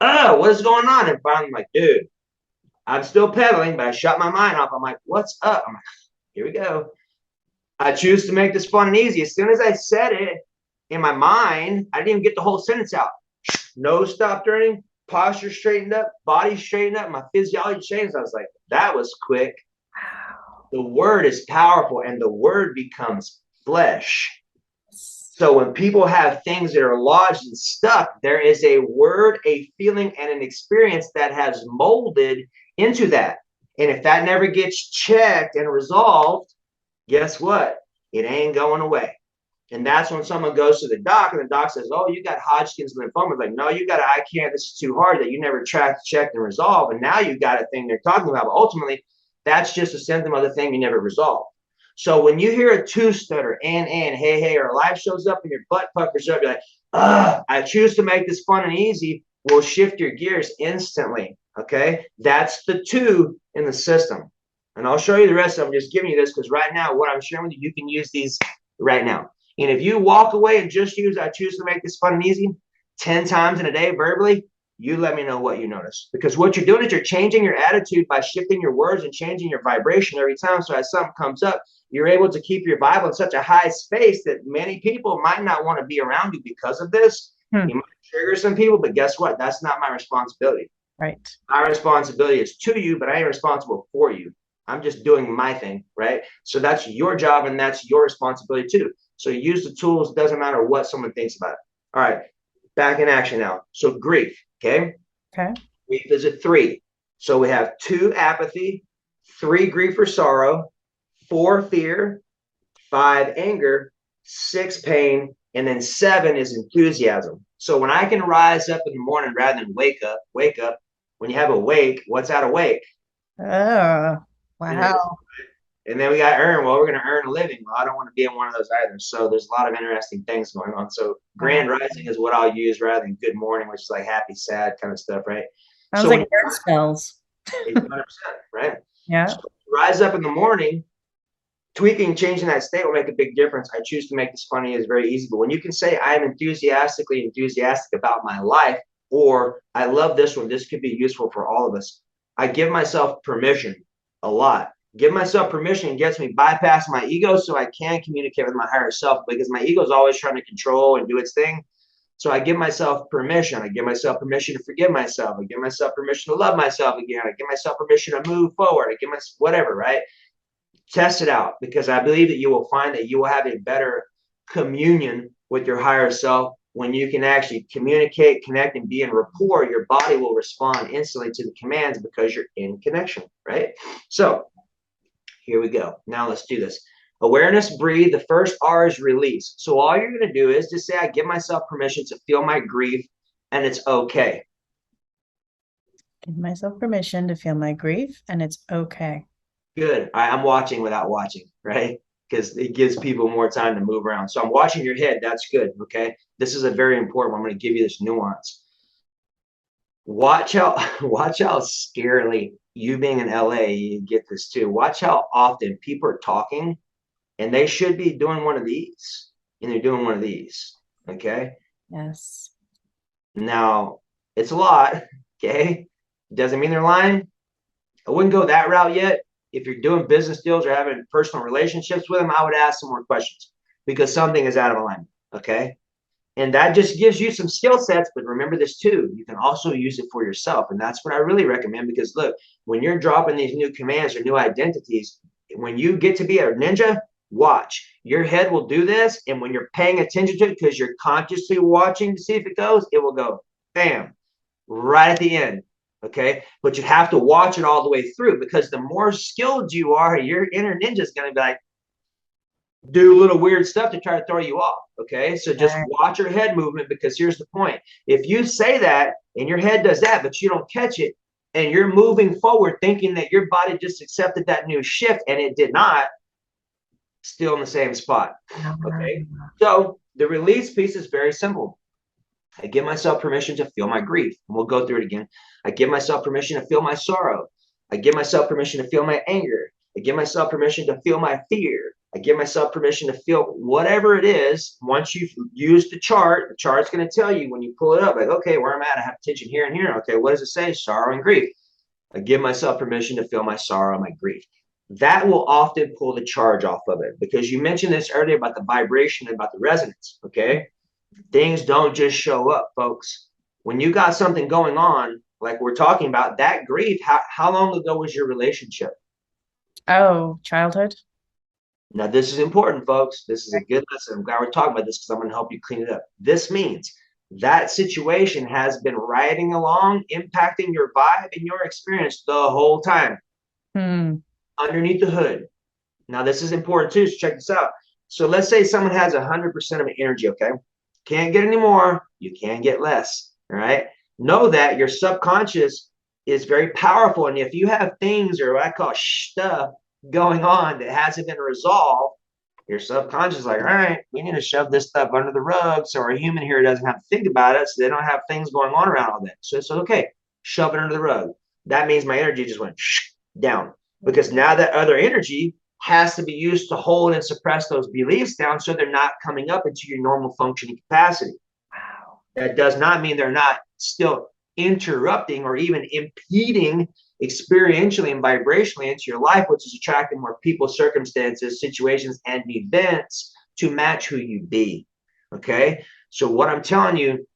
Oh, what is going on? And finally, I'm like, dude, I'm still pedaling, but I shut my mind off. I'm like, what's up? I'm like, here we go. I choose to make this fun and easy. As soon as I said it in my mind, I didn't even get the whole sentence out. Nose stopped turning, posture straightened up, body straightened up, my physiology changed. I was like, that was quick. The word is powerful and the word becomes flesh. So when people have things that are lodged and stuck, there is a word, a feeling, and an experience that has molded into that. And if that never gets checked and resolved, guess what? It ain't going away. And that's when someone goes to the doc and the doc says, oh, you got Hodgkin's lymphoma. It's like, no, you got a, I can't, this is too hard, that you never tracked, checked, and resolved. And now you got a thing they're talking about. But ultimately, that's just a symptom of the thing you never resolved. So when you hear a tooth stutter, and, hey, or life shows up and your butt puckers up, you're like, I choose to make this fun and easy, will shift your gears instantly. Okay. That's the two in the system. And I'll show you the rest of them. I'm just giving you this because right now, what I'm sharing with you, you can use these right now. And if you walk away and just use, I choose to make this fun and easy 10 times in a day verbally, you let me know what you notice. Because what you're doing is you're changing your attitude by shifting your words and changing your vibration every time. So as something comes up, you're able to keep your vibe in such a high space that many people might not want to be around you because of this. You might trigger some people, but guess what? That's not my responsibility. Right. My responsibility is to you, but I ain't responsible for you. I'm just doing my thing, right? So that's your job and that's your responsibility too. So use the tools, doesn't matter what someone thinks about it. All right, back in action now. So grief, okay? Okay. Grief is a 3. So we have 2 apathy, 3 grief or sorrow, 4 fear, 5 anger, 6 pain, and then 7 is enthusiasm. So when I can rise up in the morning rather than wake up, when you have a wake, what's out of wake? Oh, Energy. wow. And then we got earn. Well, we're going to earn a living. Well, I don't want to be in one of those either. So there's a lot of interesting things going on. So grand rising is what I'll use rather than good morning, which is like happy, sad kind of stuff, right? Sounds So like when word spells. 100%, right? Yeah. So rise up in the morning, tweaking, changing that state will make a big difference. I choose to make this funny is very easy. But when you can say I am enthusiastically enthusiastic about my life, or I love this one, this could be useful for all of us. I give myself permission a lot. Give myself permission gets me bypass my ego so I can communicate with my higher self, because my ego is always trying to control and do its thing. So I give myself permission. I give myself permission to forgive myself. I give myself permission to love myself again. I give myself permission to move forward. I give myself whatever, right? Test it out, because I believe that you will find that you will have a better communion with your higher self. When you can actually communicate, connect, and be in rapport, your body will respond instantly to the commands because you're in connection, right? So here we go. Now let's do this. Awareness, breathe. The first R is release. So all you're going to do is just say, I give myself permission to feel my grief, and it's okay. Give myself permission to feel my grief, and it's okay. Good. I'm watching without watching, right? Because it gives people more time to move around. So I'm watching your head. That's good. Okay. This is a very important one. I'm going to give you this nuance. Watch how scarily, you being in LA, you get this too. Watch how often people are talking and they should be doing one of these, and they're doing one of these. Okay. Yes. Now it's a lot. Okay. Doesn't mean they're lying. I wouldn't go that route yet. If you're doing business deals or having personal relationships with them, I would ask some more questions, because something is out of alignment. Okay. And that just gives you some skill sets. But remember this too, you can also use it for yourself. And that's what I really recommend, because look, when you're dropping these new commands or new identities, when you get to be a ninja, watch. Your head will do this. And when you're paying attention to it, because you're consciously watching to see if it goes, it will go bam, right at the end. Okay. But you have to watch it all the way through, because the more skilled you are, your inner ninja is going to be like, do little weird stuff to try to throw you off. Okay. So just watch your head movement, because here's the point. If you say that and your head does that, but you don't catch it, and you're moving forward thinking that your body just accepted that new shift, and it did not, still in the same spot. Okay. So the release piece is very simple. I give myself permission to feel my grief. And we'll go through it again. I give myself permission to feel my sorrow. I give myself permission to feel my anger. I give myself permission to feel my fear. I give myself permission to feel whatever it is. Once you've used the chart's going to tell you when you pull it up, like, okay, where I'm at, I have tension here and here. Okay, what does it say? Sorrow and grief. I give myself permission to feel my sorrow and my grief. That will often pull the charge off of it, because you mentioned this earlier about the vibration and about the resonance. Okay. Things don't just show up, folks. When you got something going on, like we're talking about, that grief, how long ago was your relationship? Oh, childhood. Now, this is important, folks. This is a good lesson. I'm glad we're talking about this, because I'm going to help you clean it up. This means that situation has been riding along, impacting your vibe and your experience the whole time. Underneath the hood. Now, this is important too, so check this out. So let's say someone has 100% of energy, okay? Can't get any more, you can get less, all right? Know that your subconscious is very powerful, and if you have things, or what I call stuff, going on that hasn't been resolved, your subconscious is like, all right, we need to shove this stuff under the rug so our human here doesn't have to think about it, so they don't have things going on around all that. So it's okay, shove it under the rug. That means my energy just went down, because now that other energy has to be used to hold and suppress those beliefs down, so they're not coming up into your normal functioning capacity. Wow. That does not mean they're not still interrupting or even impeding experientially and vibrationally into your life, which is attracting more people, circumstances, situations, and events to match who you be. Okay. So what I'm telling you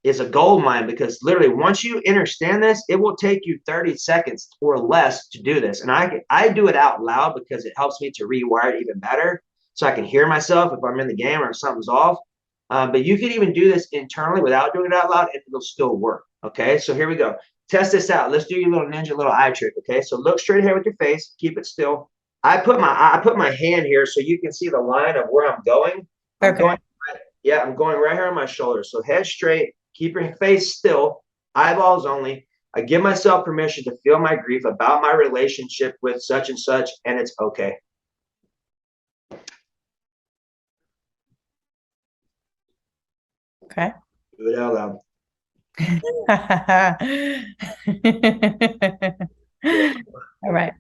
is a gold mine, because literally once you understand this, it will take you 30 seconds or less to do this. And I do it out loud, because it helps me to rewire it even better, so I can hear myself if I'm in the game or if something's off. But you can even do this internally without doing it out loud, and it'll still work. Okay, so here we go. Test this out. Let's do your little ninja little eye trick. Okay, so look straight ahead with your face. Keep it still. I put my hand here so you can see the line of where I'm going. I'm Okay. going, yeah, I'm going right here on my shoulder. So head straight, keep your face still, eyeballs only. I give myself permission to feel my grief about my relationship with such and such, and it's okay. Okay. Do it out loud. All right.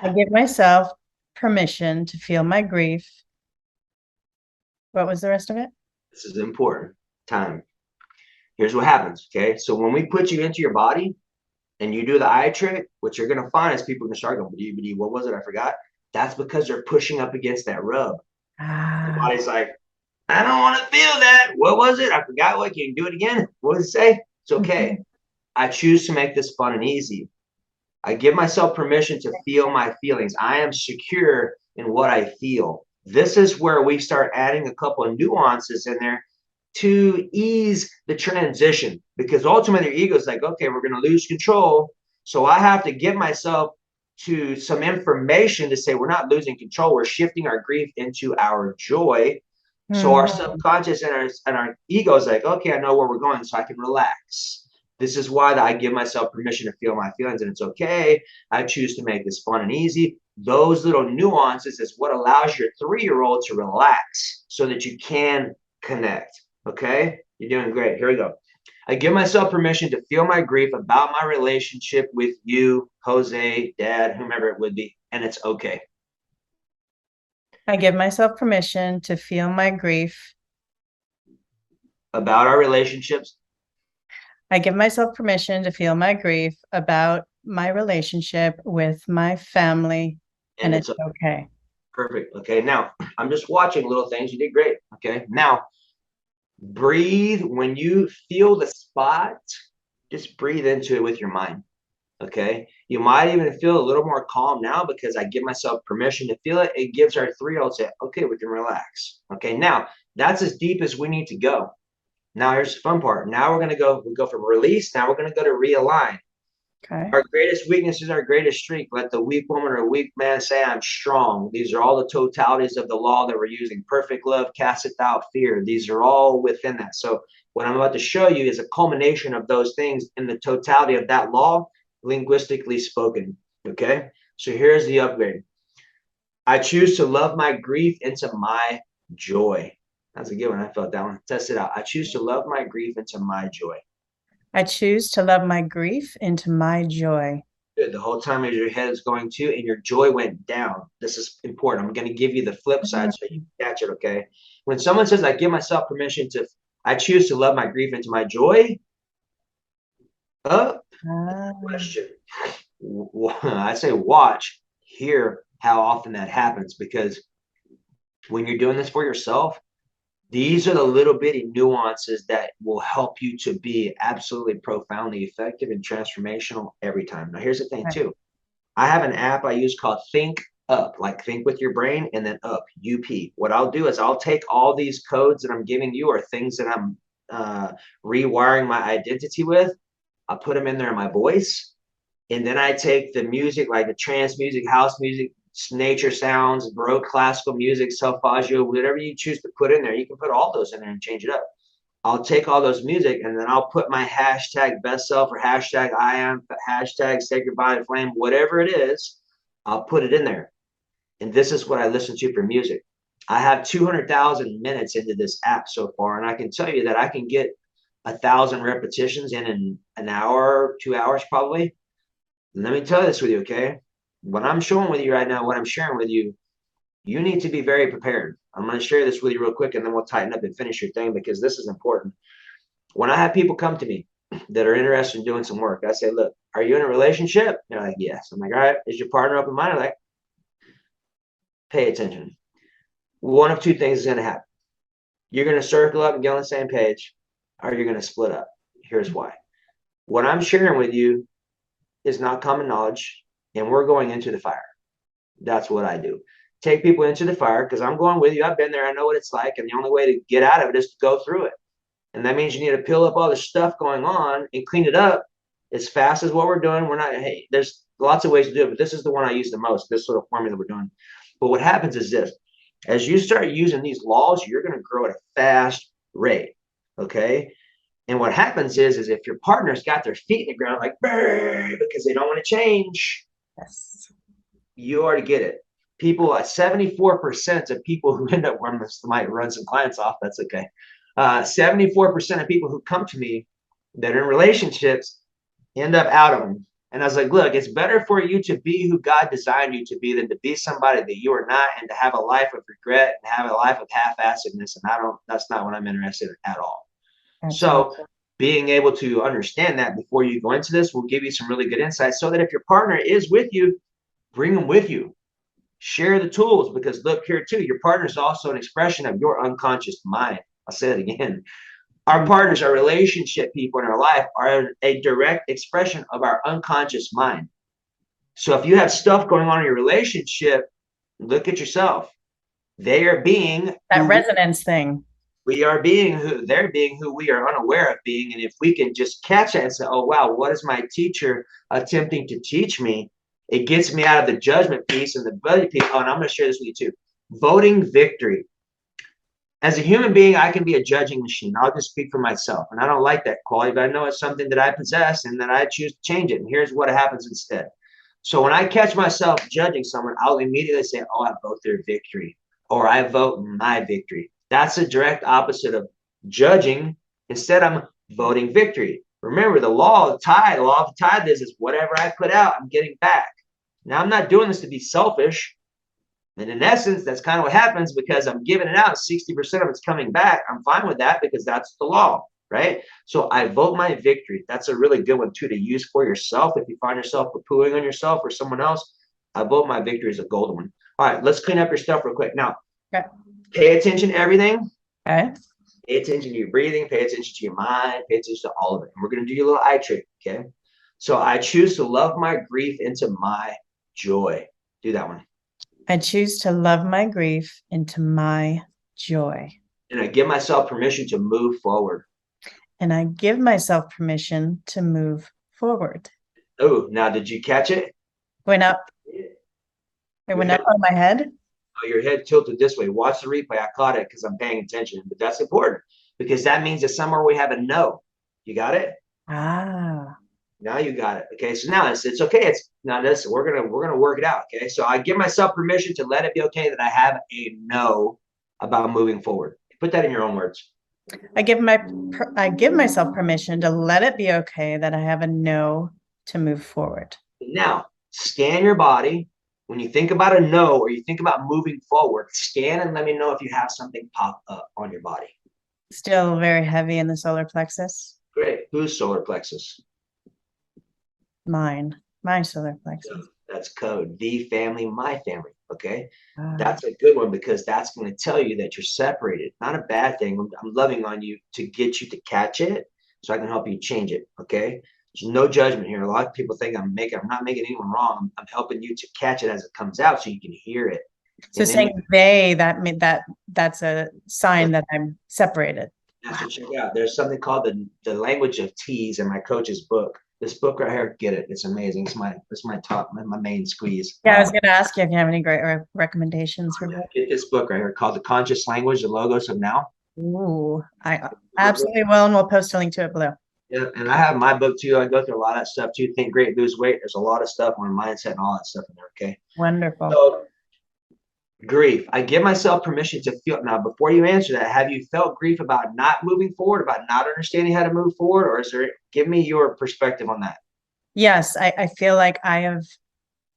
I give myself permission to feel my grief. What was the rest of it? This is important. Time. Here's what happens. Okay. So when we put you into your body and you do the eye trick, what you're going to find is people are going to start going, what was it? I forgot. That's because they're pushing up against that rub. The Ah, body's like, I don't want to feel that. What was it? I forgot what. Can you do it again? What does it say? It's okay. I choose to make this fun and easy. I give myself permission to feel my feelings. I am secure in what I feel. This is where we start adding a couple of nuances in there to ease the transition, because ultimately your ego is like, okay, we're going to lose control. So I have to give myself to some information to say we're not losing control. We're shifting our grief into our joy. So our subconscious and our ego is like, okay, I know where we're going, so I can relax. This is why I give myself permission to feel my feelings, and it's okay. I choose to make this fun and easy. Those little nuances is what allows your 3-year-old to relax so that you can connect. Okay, you're doing great. Here we go. I give myself permission to feel my grief about my relationship with you, Jose, Dad, whomever it would be, and it's okay. I give myself permission to feel my grief. About our relationships, I give myself permission to feel my grief about my relationship with my family, and and it's it's okay. perfect. Okay, now I'm just watching little things. You did great. Okay, now breathe. When you feel the spot, just breathe into it with your mind. Okay, you might even feel a little more calm now because I give myself permission to feel it. It gives our 3-year-old say, okay, we can relax. Okay, now that's as deep as we need to go. Now here's the fun part. Now we go from release. Now we're going to go to realign. Okay. Our greatest weakness is our greatest strength. Let the weak woman or weak man say, I'm strong. These are all the totalities of the law that we're using. Perfect love casteth out fear. These are all within that. So what I'm about to show you is a culmination of those things in the totality of that law, linguistically spoken. Okay, so here's the upgrade. I choose to love my grief into my joy. That's a good one. I felt that one. Test it out. I choose to love my grief into my joy. I choose to love my grief into my joy. Good. The whole time as your head is going to, and your joy went down. This is important. I'm going to give you the flip side so you can catch it. Okay. When someone says, I give myself permission to, I choose to love my grief into my joy. Question. I say, watch, hear how often that happens, because when you're doing this for yourself, these are the little bitty nuances that will help you to be absolutely profoundly effective and transformational every time. Now, here's the thing, too. I have an app I use called Think Up, like think with your brain, and then up, UP. What I'll do is I'll take all these codes that I'm giving you or things that I'm rewiring my identity with. I'll put them in there in my voice. And then I take the music, like the trance music, house music, nature sounds, Baroque classical music, solfeggio, whatever you choose to put in there. You can put all those in there and change it up. I'll take all those music and then I'll put my hashtag best self or hashtag I am, hashtag sacred violet flame, whatever it is, I'll put it in there. And this is what I listen to for music. I have 200,000 minutes into this app so far, and I can tell you that I can get 1,000 repetitions in an hour, 2 hours probably. Let me tell this with you, okay? What I'm showing with you right now, what I'm sharing with you, you need to be very prepared. I'm going to share this with you real quick, and then we'll tighten up and finish your thing, because this is important. When I have people come to me that are interested in doing some work, I say, look, are you in a relationship? They're like, yes. I'm like, all right, is your partner open-minded? Like, pay attention. One of two things is going to happen. You're going to circle up and get on the same page, or you're going to split up. Here's why. What I'm sharing with you is not common knowledge, and we're going into the fire. That's what I do. Take people into the fire because I'm going with you. I've been there. I know what it's like. And the only way to get out of it is to go through it. And that means you need to peel up all the stuff going on and clean it up as fast as what we're doing. We're not, hey, there's lots of ways to do it, but this is the one I use the most, this sort of formula we're doing. But what happens is this. As you start using these laws, you're going to grow at a fast rate. Okay. And what happens is if your partner's got their feet in the ground, like, because they don't want to change, Yes. you already get it. People, 74% of people who end up, might run some clients off. That's okay. 74% of people who come to me that are in relationships end up out of them. And I was like, look, it's better for you to be who God designed you to be than to be somebody that you are not, and to have a life of regret and have a life of half-assedness. And that's not what I'm interested in at all. Absolutely. So being able to understand that before you go into this will give you some really good insights, so that if your partner is with you, bring them with you. Share the tools, because look here too, your partner is also an expression of your unconscious mind. I'll say it again. Our partners, our relationship people in our life, are a direct expression of our unconscious mind. So if you have stuff going on in your relationship, look at yourself. They are being That resonance thing. we are being who they're being, who we are unaware of being. And if we can just catch that and say, oh, wow, what is my teacher attempting to teach me? It gets me out of the judgment piece and the buddy piece. Oh, and I'm going to share this with you too. Voting victory. As a human being, I can be a judging machine. I'll just speak for myself. And I don't like that quality, but I know it's something that I possess and that I choose to change it. And here's what happens instead. So when I catch myself judging someone, I'll immediately say, oh, I vote their victory, or I vote my victory. That's a direct opposite of judging. Instead, I'm voting victory. Remember, the law of the tithe is whatever I put out, I'm getting back. Now, I'm not doing this to be selfish. And in essence, that's kind of what happens, because I'm giving it out. 60% of it's coming back. I'm fine with that, because that's the law, right? So I vote my victory. That's a really good one too to use for yourself. If you find yourself poo-pooing on yourself or someone else, I vote my victory is a golden one. All right, let's clean up your stuff real quick. Now, Okay. pay attention to everything. Okay. Pay attention to your breathing. Pay attention to your mind. Pay attention to all of it. And we're going to do your little eye trick, okay? So I choose to love my grief into my joy. Do that one. I choose to love my grief into my joy. And I give myself permission to move forward. And I give myself permission to move forward. Oh, now did you catch it? Went up. It went up on my head. Oh, your head tilted this way. Watch the replay. I caught it because I'm paying attention. But that's important, because that means that somewhere we have a no. You got it? Ah. Now you got it. Okay. So now it's okay. It's now this. We're gonna work it out. Okay. So I give myself permission to let it be okay that I have a no about moving forward. Put that in your own words. I give myself permission to let it be okay that I have a no to move forward. Now scan your body. When you think about a no, or you think about moving forward, scan and let me know if you have something pop up on your body. Still very heavy in the solar plexus. Great. Whose solar plexus? Mine. My solar plexus. That's code. The family, my family. Okay. That's a good one, because that's going to tell you that you're separated. Not a bad thing. I'm loving on you to get you to catch it, so I can help you change it. Okay. There's no judgment here. A lot of people think I'm not making anyone wrong. I'm helping you to catch it as it comes out, so you can hear it. So saying that's a sign that I'm separated. That's what check out. There's something called the language of T's in my coach's book. This book right here, get it. It's amazing. It's my main squeeze. Yeah, I was going to ask you if you have any great recommendations for book. Get this book right here called The Conscious Language, The Logos of Now. Ooh, I absolutely will, and we'll post a link to it below. Yeah, and I have my book too. I go through a lot of that stuff too. Think Great, Lose Weight. There's a lot of stuff on mindset and all that stuff in there. Okay. Wonderful. So, grief. I give myself permission to feel. Now, before you answer that, have you felt grief about not moving forward, about not understanding how to move forward, or give me your perspective on that? Yes, I feel like I have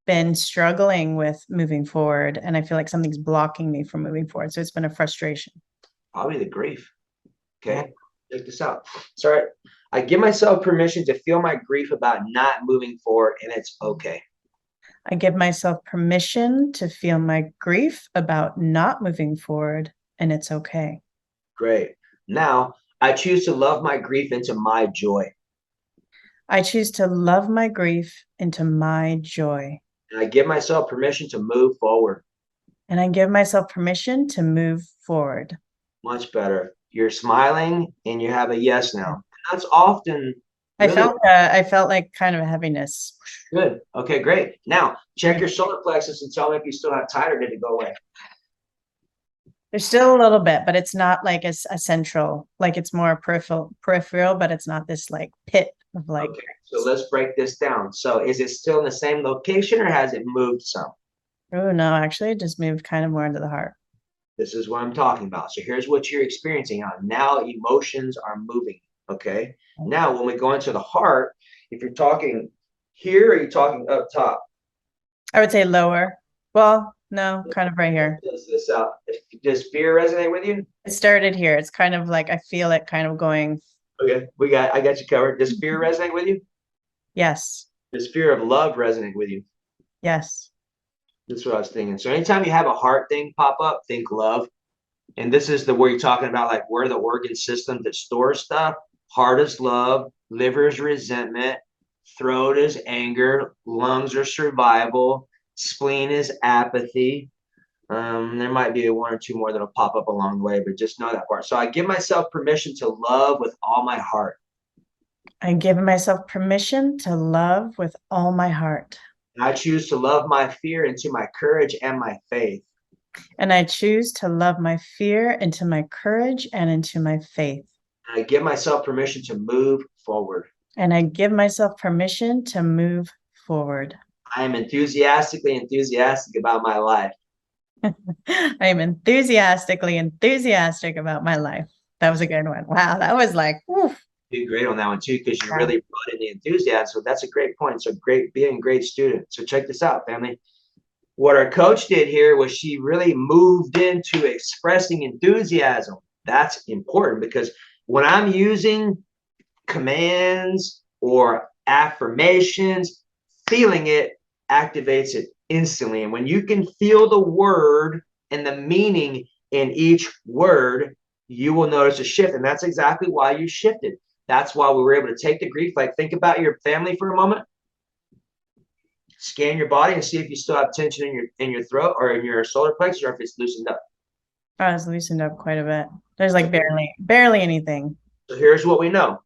been struggling with moving forward, and I feel like something's blocking me from moving forward. So it's been a frustration. Probably the grief. Okay. Check this out. Sorry. I give myself permission to feel my grief about not moving forward, and it's okay. I give myself permission to feel my grief about not moving forward, and it's okay. Great. Now, I choose to love my grief into my joy. I choose to love my grief into my joy. And I give myself permission to move forward. And I give myself permission to move forward. Much better. You're smiling and you have a yes now. That's often really I felt like kind of a heaviness. Good. Okay, great. Now check your solar plexus and tell me if you still have tight, or did it go away? There's still a little bit, but it's not like a central, like it's more peripheral, but it's not this like pit of like. Okay, so let's break this down. So is it still in the same location or has it moved some? Oh no, actually it just moved kind of more into the heart. This is what I'm talking about. So here's what you're experiencing now. Now emotions are moving. Okay. Now when we go into the heart, if you're talking here, or are you talking up top? I would say lower. Well, no, kind of right here. Does this does fear resonate with you? It started here. It's kind of like I feel it kind of going. Okay, I got you covered. Does fear resonate with you? Yes. Does fear of love resonate with you? Yes. That's what I was thinking. So anytime you have a heart thing pop up, think love. And this is the where you're talking about like where the organ system that stores stuff. Heart is love, liver is resentment, throat is anger, lungs are survival, spleen is apathy. There might be one or two more that'll pop up along the way, but just know that part. So I give myself permission to love with all my heart. I give myself permission to love with all my heart. I choose to love my fear into my courage and my faith. And I choose to love my fear into my courage and into my faith. And I give myself permission to move forward. And I give myself permission to move forward. I am enthusiastically enthusiastic about my life. I am enthusiastically enthusiastic about my life. That was a good one. Wow, that was like, whew. Do great on that one too, because you really brought in the enthusiasm. So that's a great point. So great, being a great student. So check this out, family. What our coach did here was she really moved into expressing enthusiasm. That's important because when I'm using commands or affirmations, feeling it activates it instantly. And when you can feel the word and the meaning in each word, you will notice a shift. And that's exactly why you shifted. That's why we were able to take the grief. Like, think about your family for a moment. Scan your body and see if you still have tension in your throat or in your solar plexus, or if it's loosened up. Oh, it's loosened up quite a bit. There's like barely anything. So here's what we know.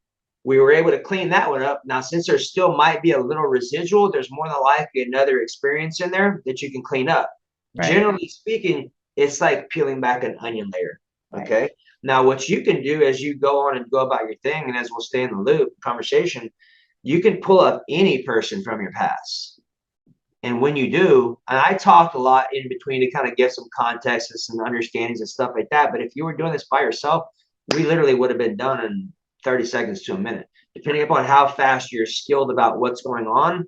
We were able to clean that one up. Now, since there still might be a little residual, there's more than likely another experience in there that you can clean up. Right. Generally speaking, it's like peeling back an onion layer. Okay. Right. Now, what you can do as you go on and go about your thing, and as we'll stay in the loop conversation, you can pull up any person from your past. And when you do, and I talked a lot in between to kind of give some context and some understandings and stuff like that. But if you were doing this by yourself, we literally would have been done in 30 seconds to a minute, depending upon how fast you're skilled about what's going on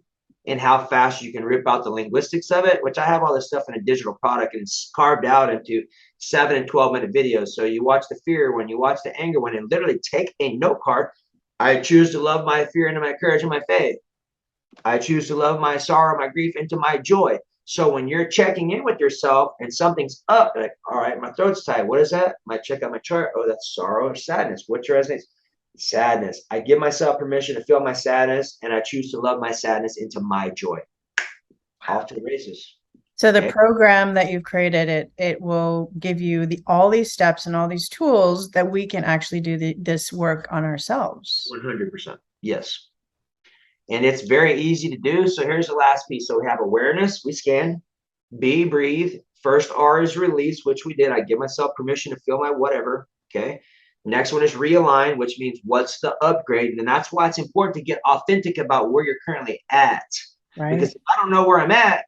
and how fast you can rip out the linguistics of it, which I have all this stuff in a digital product and it's carved out into 7 and 12-minute videos. So you watch the fear one, you watch the anger one, and literally take a note card. I choose to love my fear into my courage and my faith. I choose to love my sorrow, my grief into my joy. So when you're checking in with yourself and something's up, like, all right, my throat's tight. What is that? Might check out my chart. Oh, that's sorrow or sadness. What's your resonance? Sadness. I give myself permission to feel my sadness, and I choose to love my sadness into my joy. Off to the races. So the program that you've created, it will give you all these steps and all these tools that we can actually do this work on ourselves. 100%. Yes. And it's very easy to do. So here's the last piece. So we have awareness. We scan. B, breathe. First R is release, which we did. I give myself permission to feel my whatever. Okay. Next one is realign, which means what's the upgrade? And that's why it's important to get authentic about where you're currently at. Right. Because if I don't know where I'm at,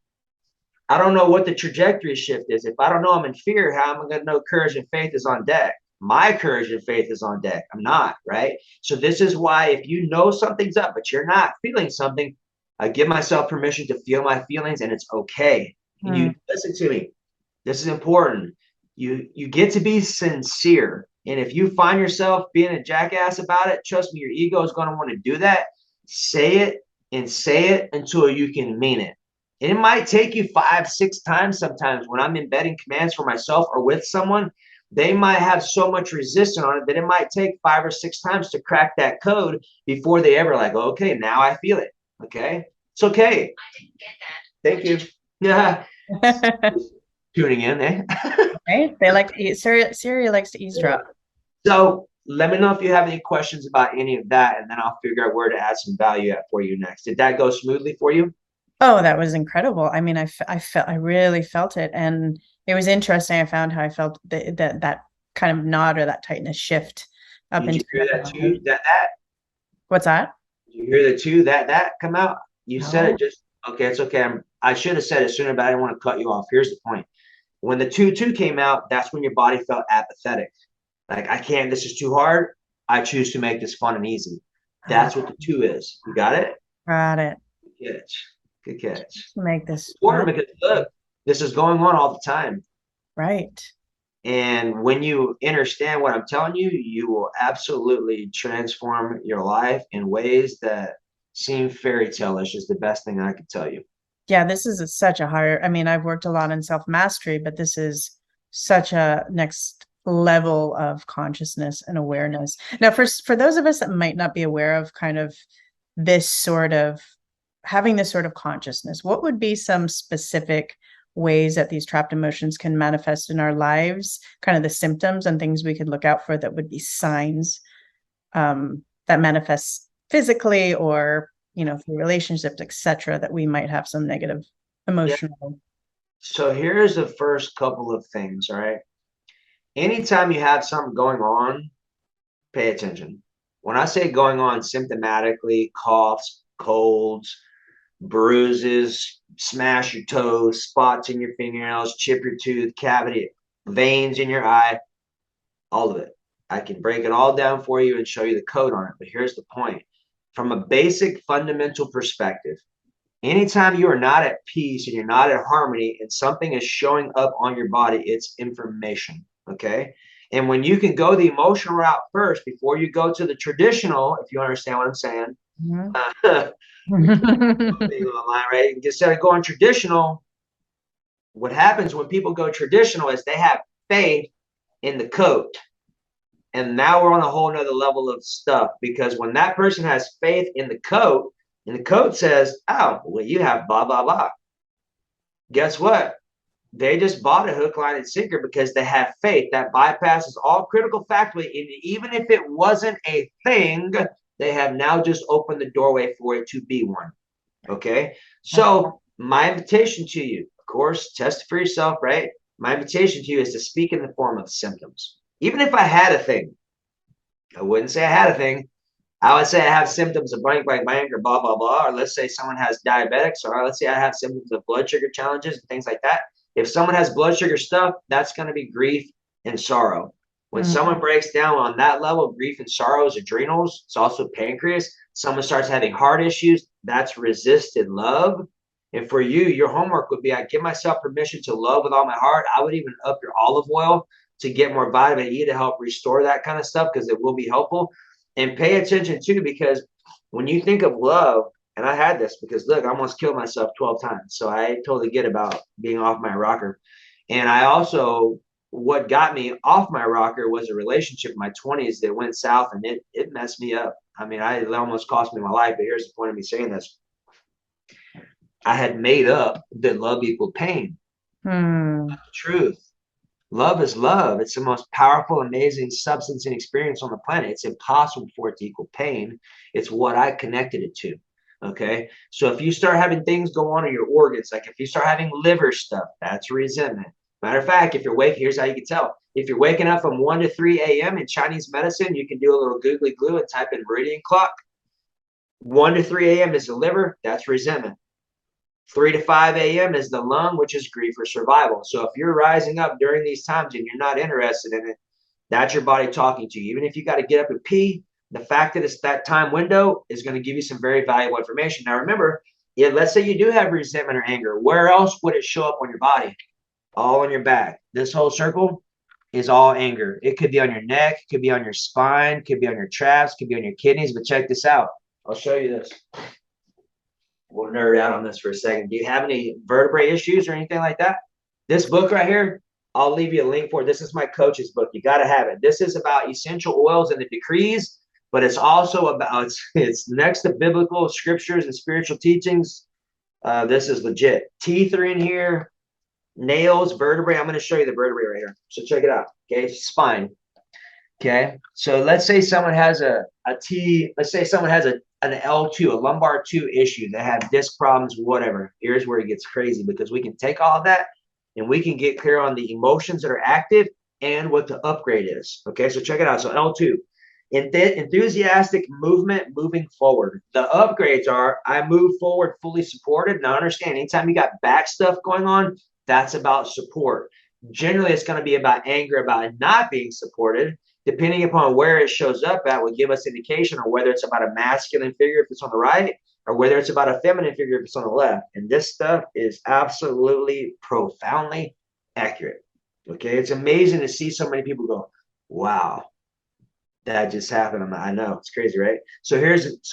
I don't know what the trajectory shift is. If I don't know I'm in fear, how am I going to know courage and faith is on deck? My courage and faith is on deck. I'm not, right? So this is why if you know something's up, but you're not feeling something, I give myself permission to feel my feelings, and it's okay. And you listen to me. This is important. You get to be sincere. And if you find yourself being a jackass about it, trust me, your ego is going to want to do that. Say it and say it until you can mean it. And it might take you 5, 6 times sometimes. When I'm embedding commands for myself or with someone, they might have so much resistance on it that it might take 5 or 6 times to crack that code before they ever like, okay, now I feel it. Okay. It's okay. I didn't get that. Thank you. Yeah. Tuning in, eh? Right. They like to eat. Siri likes to eavesdrop. So let me know if you have any questions about any of that, and then I'll figure out where to add some value at for you next. Did that go smoothly for you? Oh, that was incredible. I mean, I really felt it. And it was interesting. I found how I felt that kind of knot or that tightness shift up Did you into hear the that body. too? That What's that? did you hear the two that come out? You said it No. just okay. It's okay. I should have said it sooner, but I didn't want to cut you off. Here's the point. When the two came out, that's when your body felt apathetic. Like I can't. This is too hard. I choose to make this fun and easy. Oh, That's what the two is. You got it? got it. Good catch. Good catch. Make It's this important fun. because look, this is going on all the time. Right. And when you understand what I'm telling you, you will absolutely transform your life in ways that seem fairy tale-ish is the best thing I could tell you. Yeah, this is such a higher, I mean, I've worked a lot in self-mastery, but this is such a next level of consciousness and awareness. Now, for those of us that might not be aware of kind of this sort of having this sort of consciousness, what would be some specific ways that these trapped emotions can manifest in our lives, kind of the symptoms and things we could look out for that would be signs that manifest physically or through relationships, etc., that we might have some negative Yeah. emotional. So here's the first couple of things, all right? Anytime you have something going on, pay attention. When I say going on symptomatically, coughs, colds, bruises, smash your toes, spots in your fingernails, chip your tooth, cavity, veins in your eye, all of it. I can break it all down for you and show you the code on it. But here's the point. From a basic fundamental perspective, anytime you are not at peace and you're not at harmony and something is showing up on your body, it's information. Okay. And when you can go the emotional route first before you go to the traditional, if you understand what I'm saying, Mhm. which being online, right? Instead of going traditional, what happens when people go traditional is they have faith in the code. And now we're on a whole nother level of stuff because when that person has faith in the code, and the code says, oh, well, you have blah, blah, blah. Guess what? They just bought a hook, line, and sinker because they have faith that bypasses all critical factor. And even if it wasn't a thing, they have now just opened the doorway for it to be one. Okay. So my invitation to you, of course, test it for yourself, right? My invitation to you is to speak in the form of symptoms. Even if I had a thing, I wouldn't say I had a thing. I would say I have symptoms of blank, blank, blank, or blah, blah, blah. Or let's say someone has diabetics, or let's say I have symptoms of blood sugar challenges and things like that. If someone has blood sugar stuff, that's going to be grief and sorrow. When Mhm. someone breaks down on that level, grief and sorrow is adrenals. It's also pancreas. Someone starts having heart issues. That's resisted love. And for you, your homework would be I give myself permission to love with all my heart. I would even up your olive oil to get more vitamin E to help restore that kind of stuff because it will be helpful. And pay attention too, because when you think of love, and I had this because look, I almost killed myself 12 times. So I totally get about being off my rocker. And I also, what got me off my rocker was a relationship in my 20s that went south and it messed me up. I mean, it almost cost me my life. But here's the point of me saying this. I had made up that love equaled pain. Hmm. Truth. Love is love. It's the most powerful, amazing substance and experience on the planet. It's impossible for it to equal pain. It's what I connected it to. Okay. So if you start having things go on in your organs, like if you start having liver stuff, that's resentment. Matter of fact, if you're waking, here's how you can tell. If you're waking up from 1 to 3 a.m. in Chinese medicine, you can do a little googly glue and type in meridian clock. 1 to 3 a.m. is the liver, that's resentment. 3 to 5 a.m. is the lung, which is grief or survival. So if you're rising up during these times and you're not interested in it, that's your body talking to you. Even if you got to get up and pee, the fact that it's that time window is going to give you some very valuable information. Now, remember, let's say you do have resentment or anger. Where else would it show up on your body? All on your back. This whole circle is all anger. It could be on your neck, it could be on your spine, could be on your traps, could be on your kidneys. But check this out. I'll show you this. We'll nerd out on this for a second. Do you have any vertebrae issues or anything like that? This book right here, I'll leave you a link for it. This is my coach's book. You got to have it. This is about essential oils and the decrees, but it's also about, it's next to biblical scriptures and spiritual teachings. This is legit. Teeth are in here, nails, vertebrae. I'm going to show you the vertebrae right here. So check it out. Okay, spine. Okay, so let's say someone has a T. Let's say someone has an L2, a lumbar 2 issue, that have disc problems, whatever, here's where it gets crazy, because we can take all of that and we can get clear on the emotions that are active and what the upgrade is. Okay, so check it out. So L2, enthusiastic movement, moving forward. The upgrades are I move forward fully supported. Now understand, anytime you got back stuff going on, that's about support. Generally, it's going to be about anger about not being supported. Depending upon where it shows up at will give us indication on whether it's about a masculine figure if it's on the right, or whether it's about a feminine figure if it's on the left. And this stuff is absolutely profoundly accurate. Okay, it's amazing to see so many people go, wow, that just happened. I know, it's crazy, right? So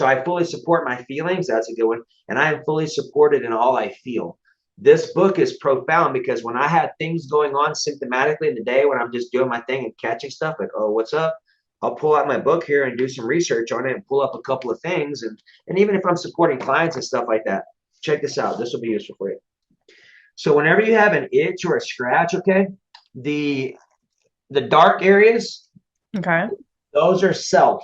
I fully support my feelings. That's a good one. And I am fully supported in all I feel. This book is profound because when I had things going on symptomatically in the day, when I'm just doing my thing and catching stuff like, oh, what's up? I'll pull out my book here and do some research on it and pull up a couple of things. And even if I'm supporting clients and stuff like that, check this out. This will be useful for you. So whenever you have an itch or a scratch, okay, the dark areas, Okay. those are self.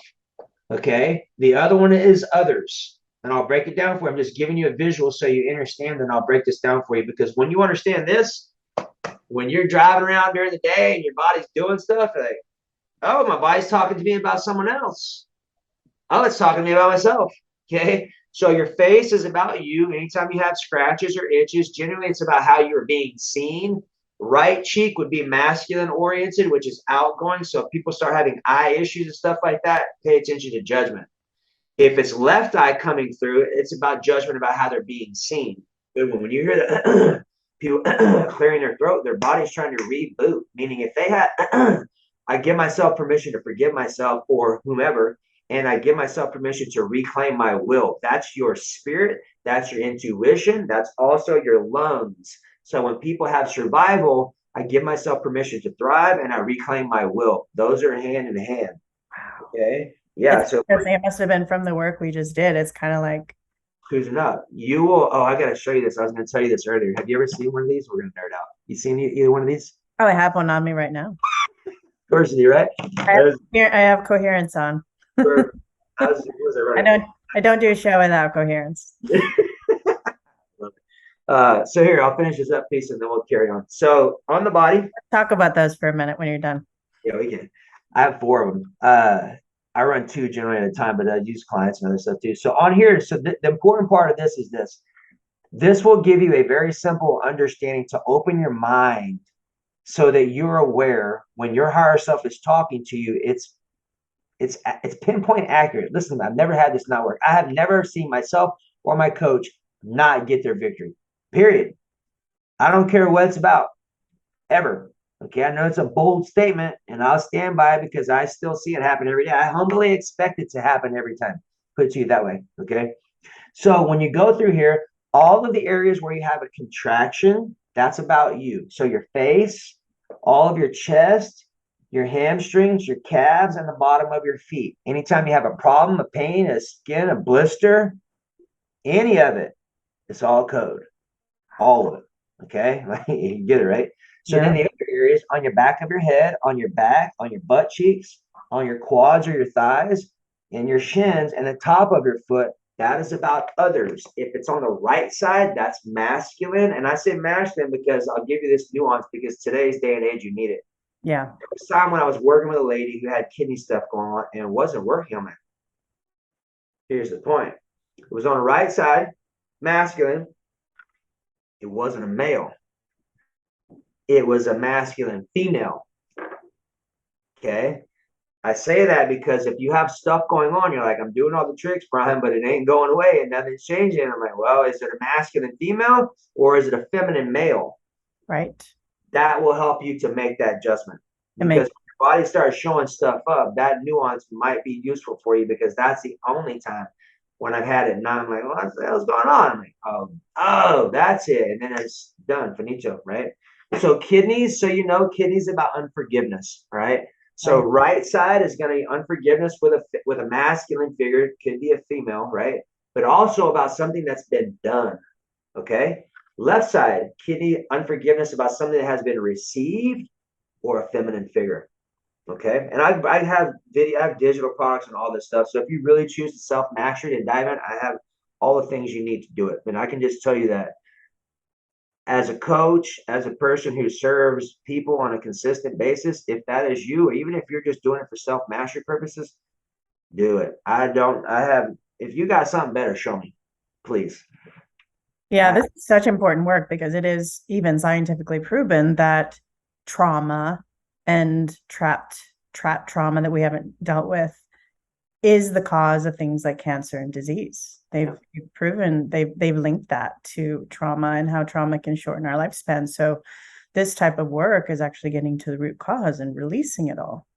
Okay. The other one is others. And I'll break it down for you. I'm just giving you a visual so you understand, and I'll break this down for you, because when you understand this, when you're driving around during the day and your body's doing stuff, like, oh, my body's talking to me about someone else. Oh, it's talking to me about myself. Okay. So your face is about you. Anytime you have scratches or itches, generally it's about how you're being seen. Right cheek would be masculine oriented, which is outgoing. So if people start having eye issues and stuff like that, pay attention to judgment. If it's left eye coming through, it's about judgment about how they're being seen. When you hear the people clearing their throat, their body's trying to reboot. Meaning if they had, I give myself permission to forgive myself or whomever, and I give myself permission to reclaim my will. That's your spirit. That's your intuition. That's also your lungs. So when people have survival, I give myself permission to thrive and I reclaim my will. Those are hand in hand. Okay. Yeah. It's So because it must have been from the work we just did. It's kind of like, cruising up. You will. Oh, I got to show you this. I was going to tell you this earlier. Have you ever seen one of these? We're going to nerd out. You seen either one of these? oh, I have one on me right now. Of course, you right? I have coherence on. Was it I right? don't do a show without coherence. So here, I'll finish this up piece and then we'll carry on. So on the body, Talk about those for a minute when you're done. yeah, we can. I have 4 of them. I run 2 generally at a time, but I use clients and other stuff too. So on here, so the important part of this is this. This will give you a very simple understanding to open your mind so that you're aware when your higher self is talking to you, it's pinpoint accurate. Listen, I've never had this not work. I have never seen myself or my coach not get their victory. Period. I don't care what it's about, ever. Okay, I know it's a bold statement, and I'll stand by it because I still see it happen every day. I humbly expect it to happen every time. Put it to you that way. Okay. So when you go through here, all of the areas where you have a contraction, that's about you. So your face, all of your chest, your hamstrings, your calves, and the bottom of your feet. Anytime you have a problem, a pain, a skin, a blister, any of it, it's all code. All of it. Okay? You get it, right? So then the other areas on your back of your head, on your back, on your butt cheeks, on your quads or your thighs, and your shins, and the top of your foot, that is about others. If it's on the right side, that's masculine. And I say masculine because I'll give you this nuance because today's day and age, you need it. Yeah. There was a time when I was working with a lady who had kidney stuff going on and wasn't working on it. Here's the point. It was on the right side, masculine. It wasn't a male. It was a masculine female. Okay. I say that because if you have stuff going on, you're like, I'm doing all the tricks, Brian, but it ain't going away and nothing's changing. I'm like, well, is it a masculine female or is it a feminine male? Right. That will help you to make that adjustment. Because when your body starts showing stuff up, that nuance might be useful for you because that's the only time when I've had it. Now I'm like, what the hell's going on? I'm like, oh, that's it. And then it's done, finito, right? So kidneys, so you know, kidneys about unforgiveness, right? So right side is going to be unforgiveness with a masculine figure. It could be a female, right? But also about something that's been done, okay? Left side, kidney unforgiveness about something that has been received or a feminine figure. Okay. And I have video, I have digital products and all this stuff. So if you really choose to self mastery and dive in, I have all the things you need to do it. And I can just tell you that as a coach, as a person who serves people on a consistent basis, if that is you, or even if you're just doing it for self mastery purposes, do it. I have, if you got something better, show me, please. Yeah, I, this is such important work because it is even scientifically proven that trauma and trapped trauma that we haven't dealt with is the cause of things like cancer and disease. They've proven they've linked that to trauma and how trauma can shorten our lifespan. So this type of work is actually getting to the root cause and releasing it all.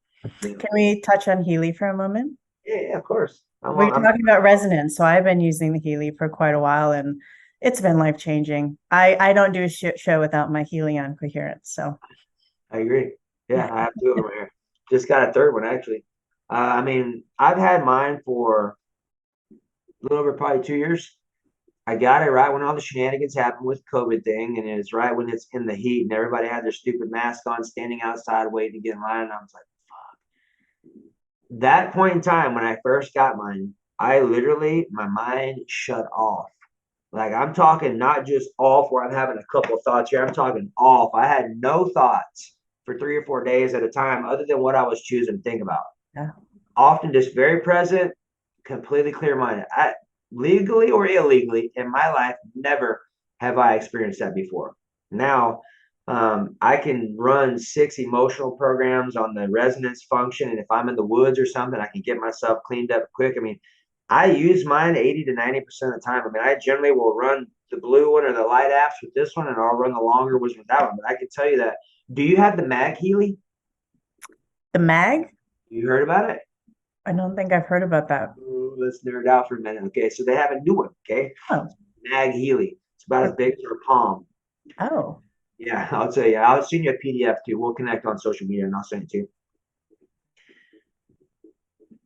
yeah, Can we touch on Healy for a moment? yeah, of course. We're talking about resonance. So I've been using the Healy for quite a while and it's been life changing. I don't do a show without my Healy on coherence. So I agree. Yeah, I have two of them here. Just got a third one actually. I mean, I've had mine for a little over probably 2 years. I got it right when all the shenanigans happened with COVID thing, and it's right when it's in the heat and everybody had their stupid mask on, standing outside waiting to get in line. And I was like, that point in time when I first got mine, I literally my mind shut off. Like I'm talking not just off where I'm having a couple of thoughts here. I'm talking off. I had no thoughts for 3 or 4 days at a time, other than what I was choosing to think about. yeah. Often just very present, completely clear minded. I legally or illegally in my life, never have I experienced that before. Now, I can run 6 emotional programs on the resonance function. And if I'm in the woods or something, I can get myself cleaned up quick. I mean, I use mine 80 to 90% of the time. I mean, I generally will run the blue one or the light apps with this one, and I'll run the longer ones with that one. But I can tell you that. Do you have the Mag Healy? The mag? You heard about it? I don't think I've heard about that. Ooh, let's nerd out for a minute. Okay, so they have a new one. Okay, Oh, Mag Healy. It's about as big as your palm. oh, Yeah, I'll tell you. I'll send you a PDF too. We'll connect on social media, and I'll send it to you.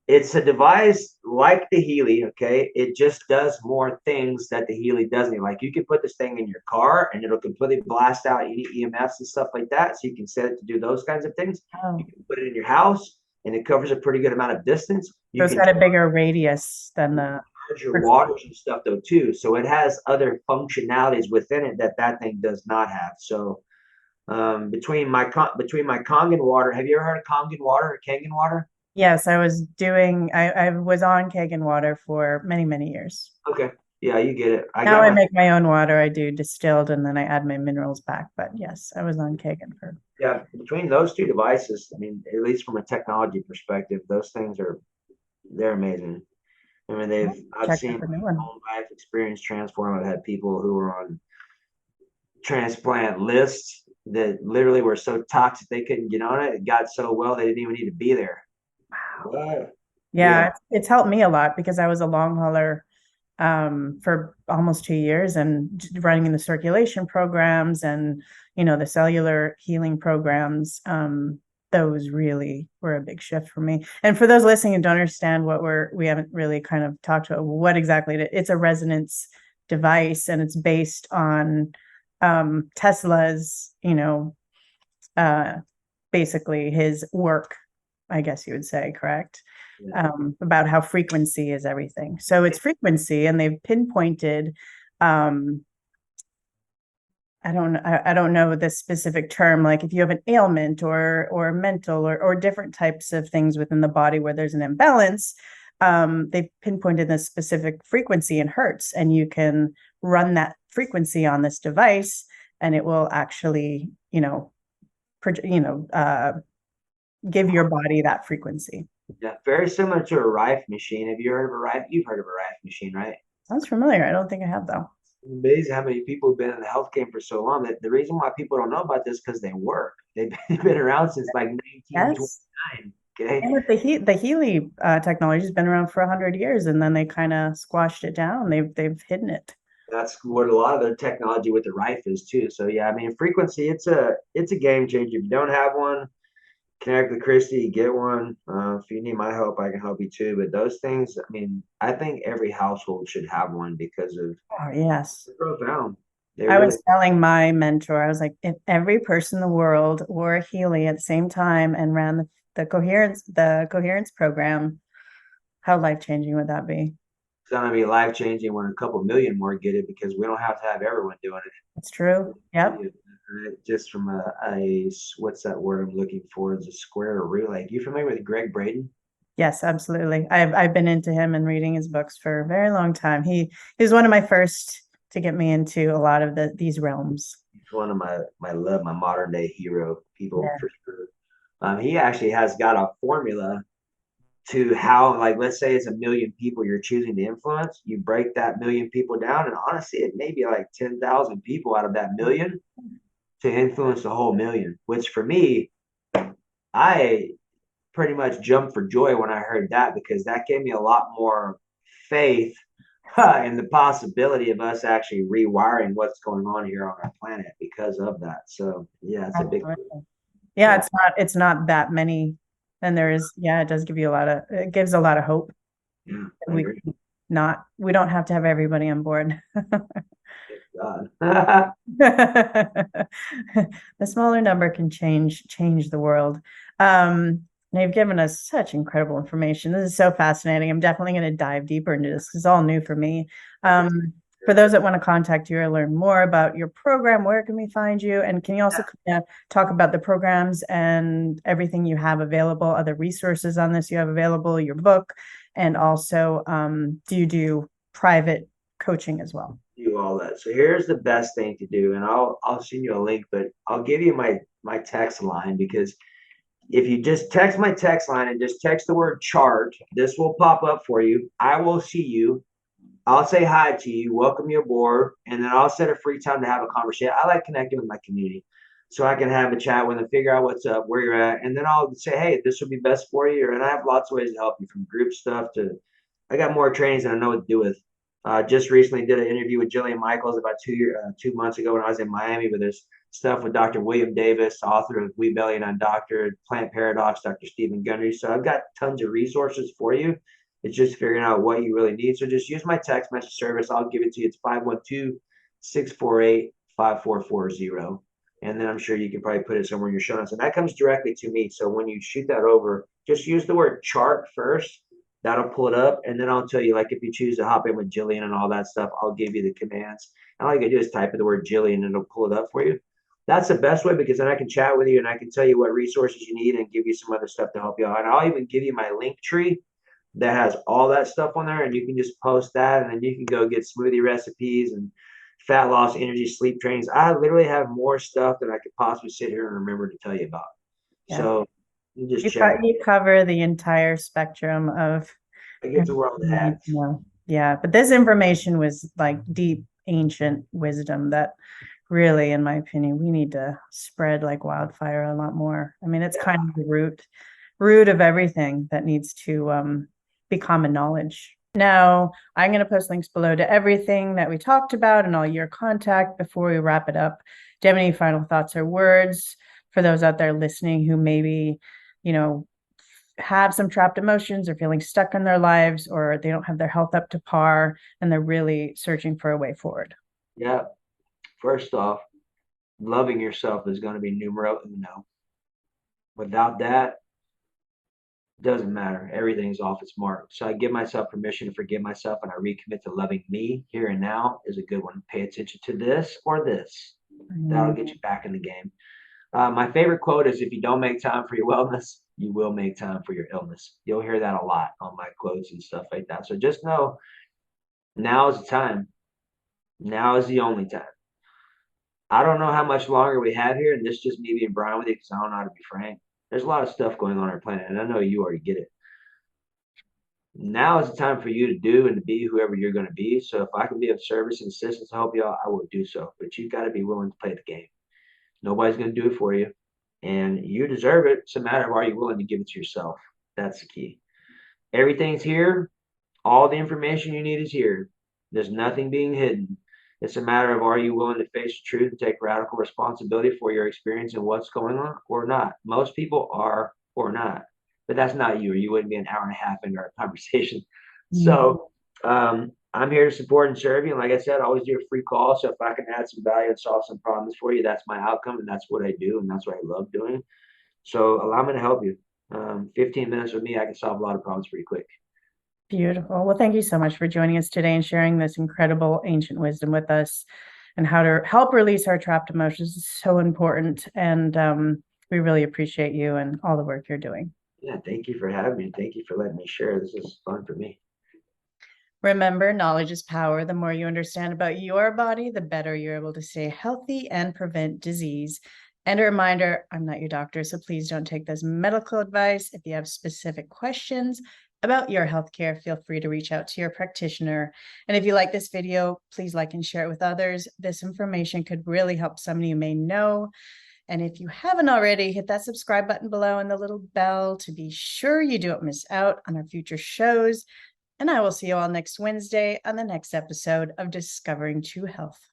It's a device like the Healy. Okay, it just does more things that the Healy doesn't. Like you can put this thing in your car, and it'll completely blast out any EMFs and stuff like that. So you can set it to do those kinds of things. You oh. can put it in your house, and it covers a pretty good amount of distance. So You it's can got a bigger radius than the. your waters and stuff though too. So it has other functionalities within it that that thing does not have. So between my Kangen water, have you ever heard of Kangen water or Kangen water? Yes, I was doing. I was on Kagan water for many, many years. Okay, yeah, you get it. I Now got I my make my own water. I do distilled and then I add my minerals back. But yes, I was on Kagan for. yeah between those two devices. I mean, at least from a technology perspective, those things are they're amazing. I mean, I've Check seen out the new my one. own life experience transform. I've had people who were on transplant lists that literally were so toxic they couldn't get on it. It got so well they didn't even need to be there. What? Yeah, Yeah, it's helped me a lot because I was a long hauler for almost 2 years and running in the circulation programs and the cellular healing programs. Those really were a big shift for me. And for those listening and don't understand what we haven't really kind of talked about what exactly it's a resonance device and it's based on Tesla's, uh, basically his work, I guess you would say, correct? yeah. About how frequency is everything. So it's frequency, and they've pinpointed. Um, I don't know the specific term. Like if you have an ailment or mental or different types of things within the body where there's an imbalance, they've pinpointed this specific frequency in hertz, and you can run that frequency on this device, and it will actually, give your body that frequency. Yeah, very similar to a Rife machine. Have you heard of a Rife? You've heard of a Rife machine, right? Sounds familiar. I don't think I have though. Amazing how many people have been in the health game for so long. That the reason why people don't know about this because they work. They've been around since like Yes. 1929. Okay, And with the Healy technology has been around for 100 years, and then they kind of squashed it down. They've hidden it. that's what a lot of their technology with the Rife is too. So yeah, I mean frequency, it's a game changer. If you don't have one, connect with Christy, get one. If you need my help, I can help you too. But those things, I mean, I think every household should have one because of Oh yes. they're profound. They I really, was telling my mentor, I was like, if every person in the world wore a Healy at the same time and ran the coherence program, how life-changing would that be? It's gonna be life changing when a couple million more get it because we don't have to have everyone doing It's true. Yep. it. Just from a what's that word I'm looking for? Is a square root. Like, you familiar with Greg Braden? Yes, absolutely. I've been into him and reading his books for a very long time. He's one of my first to get me into a lot of these realms. He's one of my modern day hero people Yeah. for sure. He actually has got a formula to how, like, let's say it's a million people you're choosing to influence. You break that million people down, and honestly, it may be like 10,000 people out of that million to influence the whole million. Which for me, I pretty much jumped for joy when I heard that because that gave me a lot more faith in the possibility of us actually rewiring what's going on here on our planet because of that. So yeah, it's a big Absolutely. Yeah, yeah, it's not that many. And it does give you it gives a lot of hope. yeah, I We agree. we don't have to have everybody on board. God. The smaller number can change the world. They've given us such incredible information. This is so fascinating. I'm definitely going to dive deeper into this. It's all new for me. For those that want to contact you or learn more about your program, where can we find you? And can you also talk about the programs and everything you have available, other resources on this you have available, your book, and also do you do private coaching as well? Do all that. So here's the best thing to do, and I'll send you a link, but I'll give you my text line because if you just text my text line and just text the word chart, this will pop up for you. I will see you. I'll say hi to you, welcome you aboard, and then I'll set a free time to have a conversation. I like connecting with my community so I can have a chat with them, figure out what's up, where you're at, and then I'll say, hey, this would be best for you. And I have lots of ways to help you, from group stuff to I got more trainings than I know what to do with. Just recently did an interview with Jillian Michaels about 2 months ago when I was in Miami with this stuff with Dr. William Davis, author of We Belly and Undoctored, Plant Paradox, Dr. Stephen Gundry. So I've got tons of resources for you. It's just figuring out what you really need. So just use my text message service. I'll give it to you. It's 512-648-5440. And then I'm sure you can probably put it somewhere in your show notes. And that comes directly to me. So when you shoot that over, just use the word chart first. That'll pull it up. And then I'll tell you, like, if you choose to hop in with Jillian and all that stuff, I'll give you the commands. And all you can do is type in the word Jillian and it'll pull it up for you. That's the best way because then I can chat with you and I can tell you what resources you need and give you some other stuff to help you out. And I'll even give you my link tree that has all that stuff on there, and you can just post that, and then you can go get smoothie recipes and fat loss, energy, sleep trainings. I literally have more stuff than I could possibly sit here and remember to tell you about. Yeah. So you just check. You cover the entire spectrum of I get to wear all the hats. Yeah, but this information was like deep, ancient wisdom that really, in my opinion, we need to spread like wildfire a lot more. I mean, it's kind of the root of everything that needs to be common knowledge. Now, I'm going to post links below to everything that we talked about and all your contact before we wrap it up. Do you have any final thoughts or words for those out there listening who maybe, you know, have some trapped emotions or feeling stuck in their lives, or they don't have their health up to par and they're really searching for a way forward? Yeah. First off, loving yourself is going to be numero uno. Without that, doesn't matter. Everything's off its mark. So I give myself permission to forgive myself and I recommit to loving me here and now is a good one. Pay attention to this or this. That'll get you back in the game. My favorite quote is, if you don't make time for your wellness, you will make time for your illness. You'll hear that a lot on my quotes and stuff like that. So just know now is the time. Now is the only time. I don't know how much longer we have here, and this is just me being Brian with you because I don't know how to be frank. There's a lot of stuff going on our planet, and I know you already get it. Now is the time for you to do and to be whoever you're going to be. So if I can be of service and assistance to help you out, I will do so. But you've got to be willing to play the game. Nobody's going to do it for you, and you deserve it. It's a matter of, are you willing to give it to yourself? That's the key. Everything's here. All the information you need is here. There's nothing being hidden. It's a matter of, are you willing to face the truth and take radical responsibility for your experience and what's going on, or not? Most people are or not, but that's not you, or you wouldn't be an hour and a half into our conversation. So I'm here to support and serve you. And like I said, I always do a free call. So if I can add some value and solve some problems for you, that's my outcome, and that's what I do, and that's what I love doing. So allow me to help you. 15 minutes with me, I can solve a lot of problems pretty quick. Beautiful. Well, thank you so much for joining us today and sharing this incredible ancient wisdom with us, and how to help release our trapped emotions is so important. And we really appreciate you and all the work you're doing. Yeah, thank you for having me. Thank you for letting me share. This is fun for me. Remember, knowledge is power. The more you understand about your body, the better you're able to stay healthy and prevent disease. And a reminder, I'm not your doctor, so please don't take this medical advice. If you have specific questions about your healthcare, feel free to reach out to your practitioner. And if you like this video, please like and share it with others. This information could really help someone you may know. And if you haven't already, hit that subscribe button below and the little bell to be sure you don't miss out on our future shows. And I will see you all next Wednesday on the next episode of Discovering True Health.